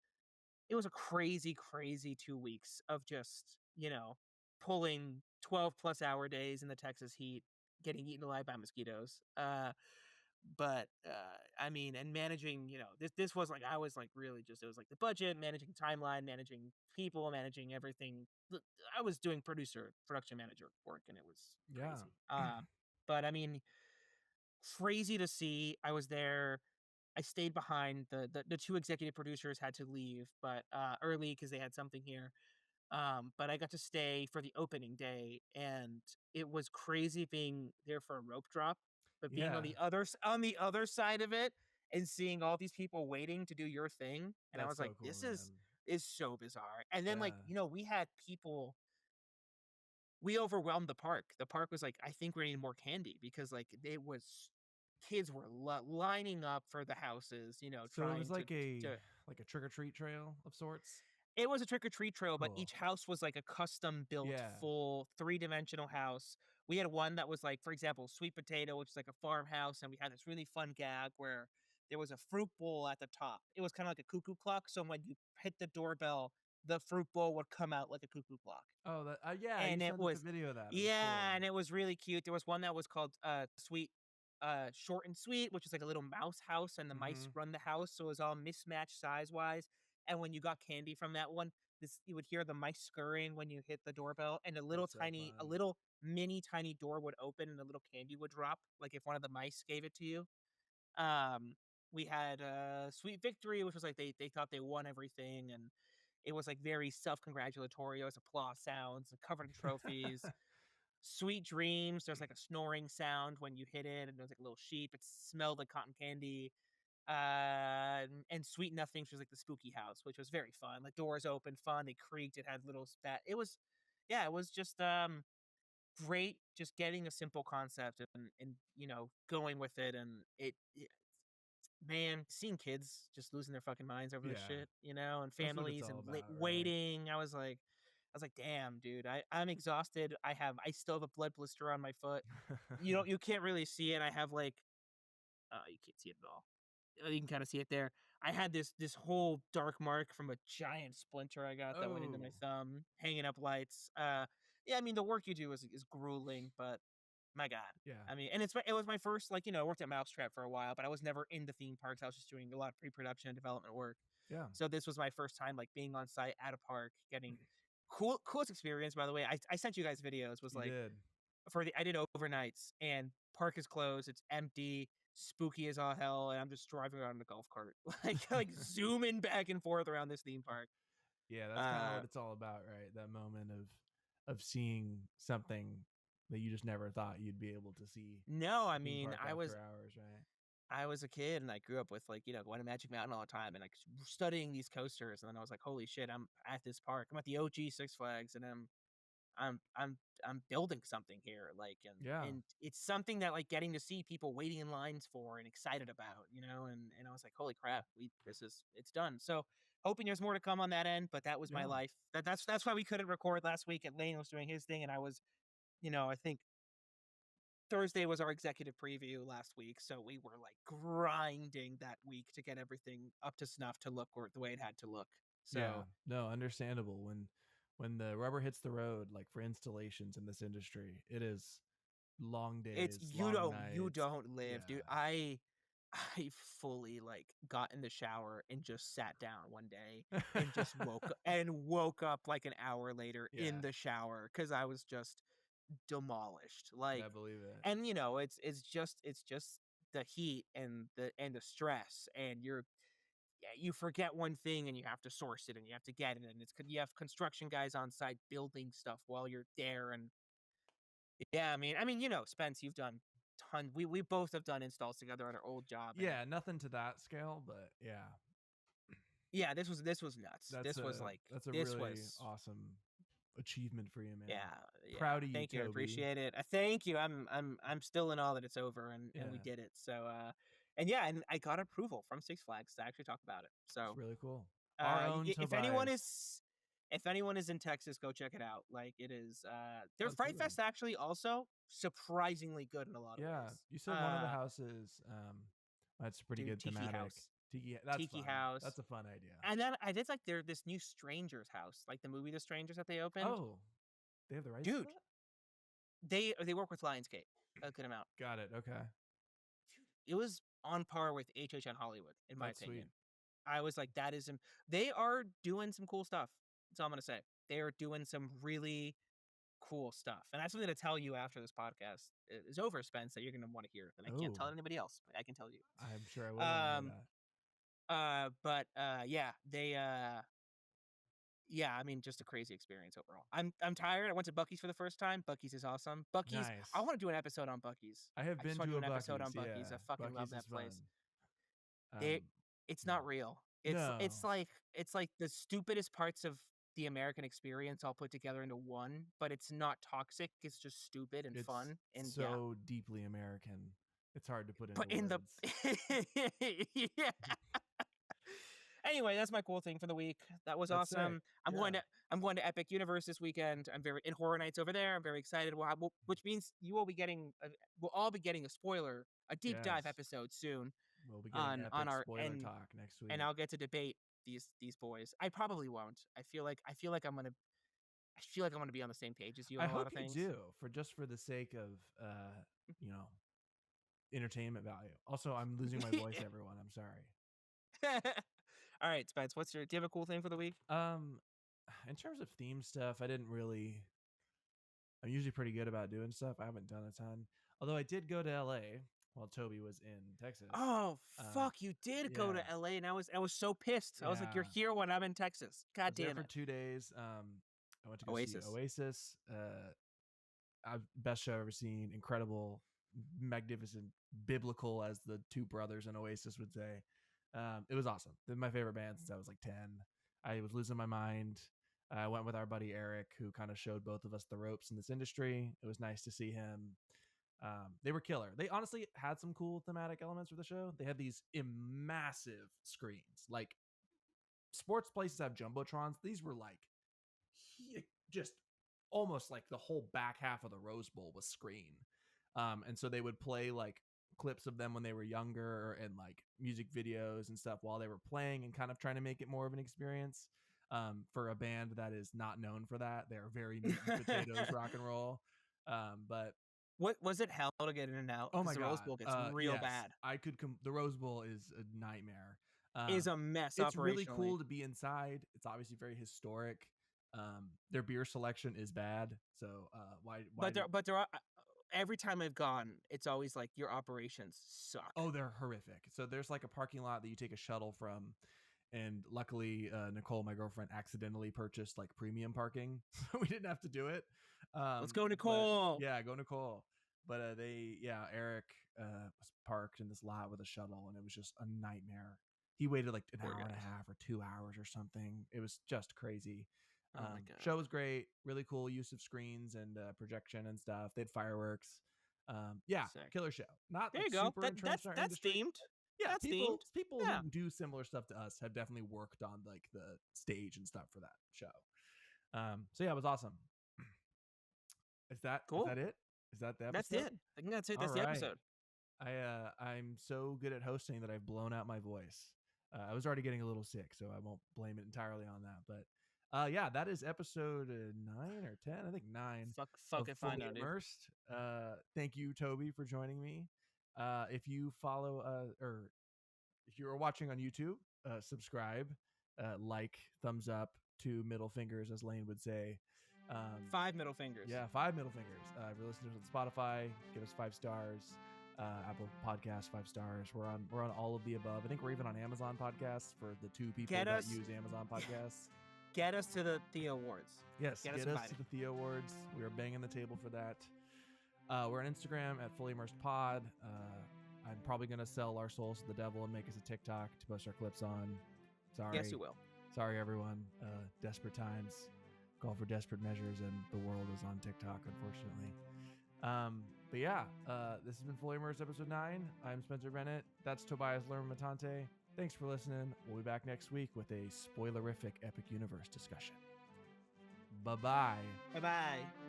a crazy, crazy 2 weeks of just, you know, pulling 12-plus-hour days in the Texas heat, getting eaten alive by mosquitoes. I mean, and managing, you know, this was like I was like really just it was like the budget, managing timeline, managing people, managing everything. I was doing production manager work, and it was Yeah. crazy. But I mean, crazy to see. I was there. I stayed behind. The 2 executive producers had to leave, but early because they had something here. But I got to stay for the opening day, and it was crazy being there for a rope drop, but being Yeah. on the other side of it and seeing all these people waiting to do your thing, and I That's was like, so cool, this man. is so bizarre. And then, like, Yeah. you know, we had people, we overwhelmed the park. The park was like, I think we need more candy because like it was kids were lining up for the houses, you know, So it was trying like a to trick or treat trail of sorts. It was a trick or treat trail, but Cool. each house was like a custom built Yeah. full three-dimensional house. We had one that was like, for example, sweet potato, which is like a farmhouse, and we had this really fun gag where there was a fruit bowl at the top. It was kind of like a cuckoo clock, so when you hit the doorbell, the fruit bowl would come out like a cuckoo clock. Oh, that yeah, you And it sent us a was video of that. It was yeah, cool. and it was really cute. There was one that was called sweet short and sweet, which is like a little mouse house, and the mice Mm-hmm. run the house, so it was all mismatched size wise. And when you got candy from that one, this you would hear the mice scurrying when you hit the doorbell, and That's so a fun. little mini tiny door would open, and a little candy would drop, like if one of the mice gave it to you. Um, we had Sweet Victory, which was like they thought they won everything, and it was like very self congratulatory. It was applause sounds, covered in trophies. Sweet Dreams, there's like a snoring sound when you hit it, and there's like a little sheep. It smelled like cotton candy. And Sweet Nothings was like the spooky house, which was very fun. Like doors open, fun. They creaked. It had little spat. It was, yeah, it was just great. Just getting a simple concept and you know going with it, and man, seeing kids just losing their fucking minds over this Yeah. shit, you know, and That's what it's families and all about, right? waiting. I was like, damn, dude, I'm exhausted. I still have a blood blister on my foot. You can't really see it. I have like, you can't see it at all. You can kind of see it there. I had this whole dark mark from a giant splinter I got that went into my Oh. thumb, hanging up lights. Yeah, I mean the work you do is grueling, but my God. Yeah. I mean, and it was my first, like, you know, I worked at Mousetrap for a while, but I was never in the theme parks. I was just doing a lot of pre-production and development work. Yeah. So this was my first time like being on site at a park, getting coolest experience, by the way. I sent you guys videos, was You like did. I did overnights, and park is closed, it's empty, spooky as all hell, and I'm just driving around in a golf cart, like zooming back and forth around this theme park. Yeah, that's kind of Uh what it's all about, right? That moment of seeing something that you just never thought you'd be able to see no, I a theme mean, park after hours, right? I was a kid, and I grew up with like, you know, going to Magic Mountain all the time and like studying these coasters, and then I was like, holy shit, I'm at this park. I'm at the OG Six Flags, and I'm I'm I'm building something here, like, Yeah. and it's something that like getting to see people waiting in lines for and excited about, you know, and I was like, holy crap, it's done. So hoping there's more to come on that end, but that was my Yeah. life. That's why we couldn't record last week. And Lain was doing his thing, and I was, you know, I think Thursday was our executive preview last week, so we were like grinding that week to get everything up to snuff to look or the way it had to look. Yeah. So No, understandable. When the rubber hits the road, like for installations in this industry, it is long it's days, long you nights. don't live, dude. Yeah. I fully like got in the shower and just sat down one day and just woke up like an hour later in the shower because I was just demolished. Yeah, Like, I believe it. and you know, it's just the heat and the stress, and you forget one thing and you have to source it and you have to get it, and you have construction guys on site building stuff while you're there. And yeah, I mean, Spence, you've done ton. We both have done installs together at our old job. And Yeah, nothing to that scale, but yeah, yeah, this was nuts. that's This was a like that's a this really was awesome achievement for you, man. yeah, yeah. Proud of you, Thank you. I Toby. appreciate it. Thank you. I'm still in awe that it's over and we Yeah, did it. So and yeah, and I got approval from Six Flags to actually talk about it. it's So really cool. Our own if anyone Tobias. is in Texas, go check it out. Like, it is their Oh, Fright totally. Fest actually also surprisingly good in a lot of Yeah, ways. you said one of the houses. That's pretty Dude, good thematic. That's Tiki fun. House. That's a fun idea. And then I did like this new Strangers house, like the movie The Strangers that they opened. Oh, they have the rights to Dude, that? they work with Lionsgate a good amount. Got it. Okay. It was on par with HHN Hollywood, in my That's opinion. sweet. I was like, that is they are doing some cool stuff. That's all I'm gonna say. They are doing some really cool stuff, and I have something to tell you after this podcast is over, Spence, that you're gonna want to hear, that I can't tell anybody else, but I can tell you. I'm sure I will want to hear that. But yeah, they yeah, I mean, just a crazy experience overall. I'm tired. I went to Buc-ee's for the first time. Buc-ee's is awesome. Buc-ee's. Nice. I want to do an episode on Buc-ee's. I have I been just want to to do a an episode on Buc-ee's. Buc-ee's. Yeah, I fucking love Buc-ee's that is place. fun. It's Yeah. not real. No. It's like the stupidest parts of the American experience all put together into one, but it's not toxic. It's just stupid and It's fun. And so deeply American. It's hard to put into but in the words. yeah. Anyway, that's my cool thing for the week. That was That's awesome. sick. I'm going to Epic Universe this weekend. I'm very in Horror Nights over there. I'm very excited. Which means you will be getting we'll all be getting a deep dive Yes. episode soon. We'll be getting on our spoiler talk next week. and I'll get to debate these boys. I probably won't. I feel like I'm gonna be on the same page as you on a lot of things. I hope you do, for the sake of entertainment value. Also, I'm losing my voice, everyone. I'm sorry. All right, Spence, do you have a cool thing for the week? In terms of theme stuff, I'm usually pretty good about doing stuff. I haven't done a ton. Although I did go to LA while Toby was in Texas. Oh, fuck, you did go to LA, and I was so pissed. I was like, you're here when I'm in Texas. God damn it. For 2 days. I went to go see Oasis. Oasis. Best show I've ever seen. Incredible, magnificent, biblical, as the two brothers in Oasis would say. It was awesome. They're my favorite band since I was like 10. I was losing my mind. I went with our buddy Eric, who kind of showed both of us the ropes in this industry. It was nice to see him. They were killer. They honestly had some cool thematic elements for the show. They had these massive screens. Like, sports places have jumbotrons. These were like just almost like the whole back half of the Rose Bowl was screen. And so they would play like clips of them when they were younger and like music videos and stuff while they were playing, and kind of trying to make it more of an experience for a band that is not known for that. They're very meat and potatoes rock and roll. But what was it hell to get in and out? Oh my God. The Rose Bowl gets real bad. The Rose Bowl is a nightmare. Is a mess. It's really cool to be inside. It's obviously very historic. Their beer selection is bad, so why? But there are. Every time I've gone, it's always like, your operations suck. Oh, they're horrific. So there's like a parking lot that you take a shuttle from, and luckily Nicole, my girlfriend, accidentally purchased like premium parking, so we didn't have to do it. Let's go, Nicole. Go Nicole. But Eric was parked in this lot with a shuttle, and it was just a nightmare. He waited like an hour and a half or 2 hours or something. It was just crazy. Oh my God. Show was great. Really cool use of screens and projection and stuff. They had fireworks. Sick. Killer show. Not there like you go. Super That's industry. themed. Yeah, that's people themed. Who do similar stuff to us have definitely worked on like the stage and stuff for that show. So yeah, it was awesome. Is that cool? Is that it? Is that the episode? That's it. I think that's it. That's the episode. I'm so good at hosting that I've blown out my voice. I was already getting a little sick, so I won't blame it entirely on that. But that is episode 9 or 10. I think 9. Fuck it, find out, Immersed. Thank you, Toby, for joining me. If you follow or if you're watching on YouTube, subscribe, like, thumbs up, 2 middle fingers, as Lain would say. 5 middle fingers. Yeah, 5 middle fingers. If you're listening to Spotify, give us 5 stars. Apple Podcasts, 5 stars. We're on all of the above. I think we're even on Amazon Podcasts for the 2 people that use Amazon Podcasts. Get us to the THEA Awards. Yes, get us to the THEA Awards. We are banging the table for that. We're on Instagram at Fully Immersed Pod. I'm probably going to sell our souls to the devil and make us a TikTok to post our clips on. Sorry. Yes, you will. Sorry, everyone. Desperate times call for desperate measures, and the world is on TikTok, unfortunately. But yeah, this has been Fully Immersed Episode 9. I'm Spencer Bennett. That's Tobias Lerma-Matante. Thanks for listening. We'll be back next week with a spoilerific Epic Universe discussion. Bye-bye. Bye-bye.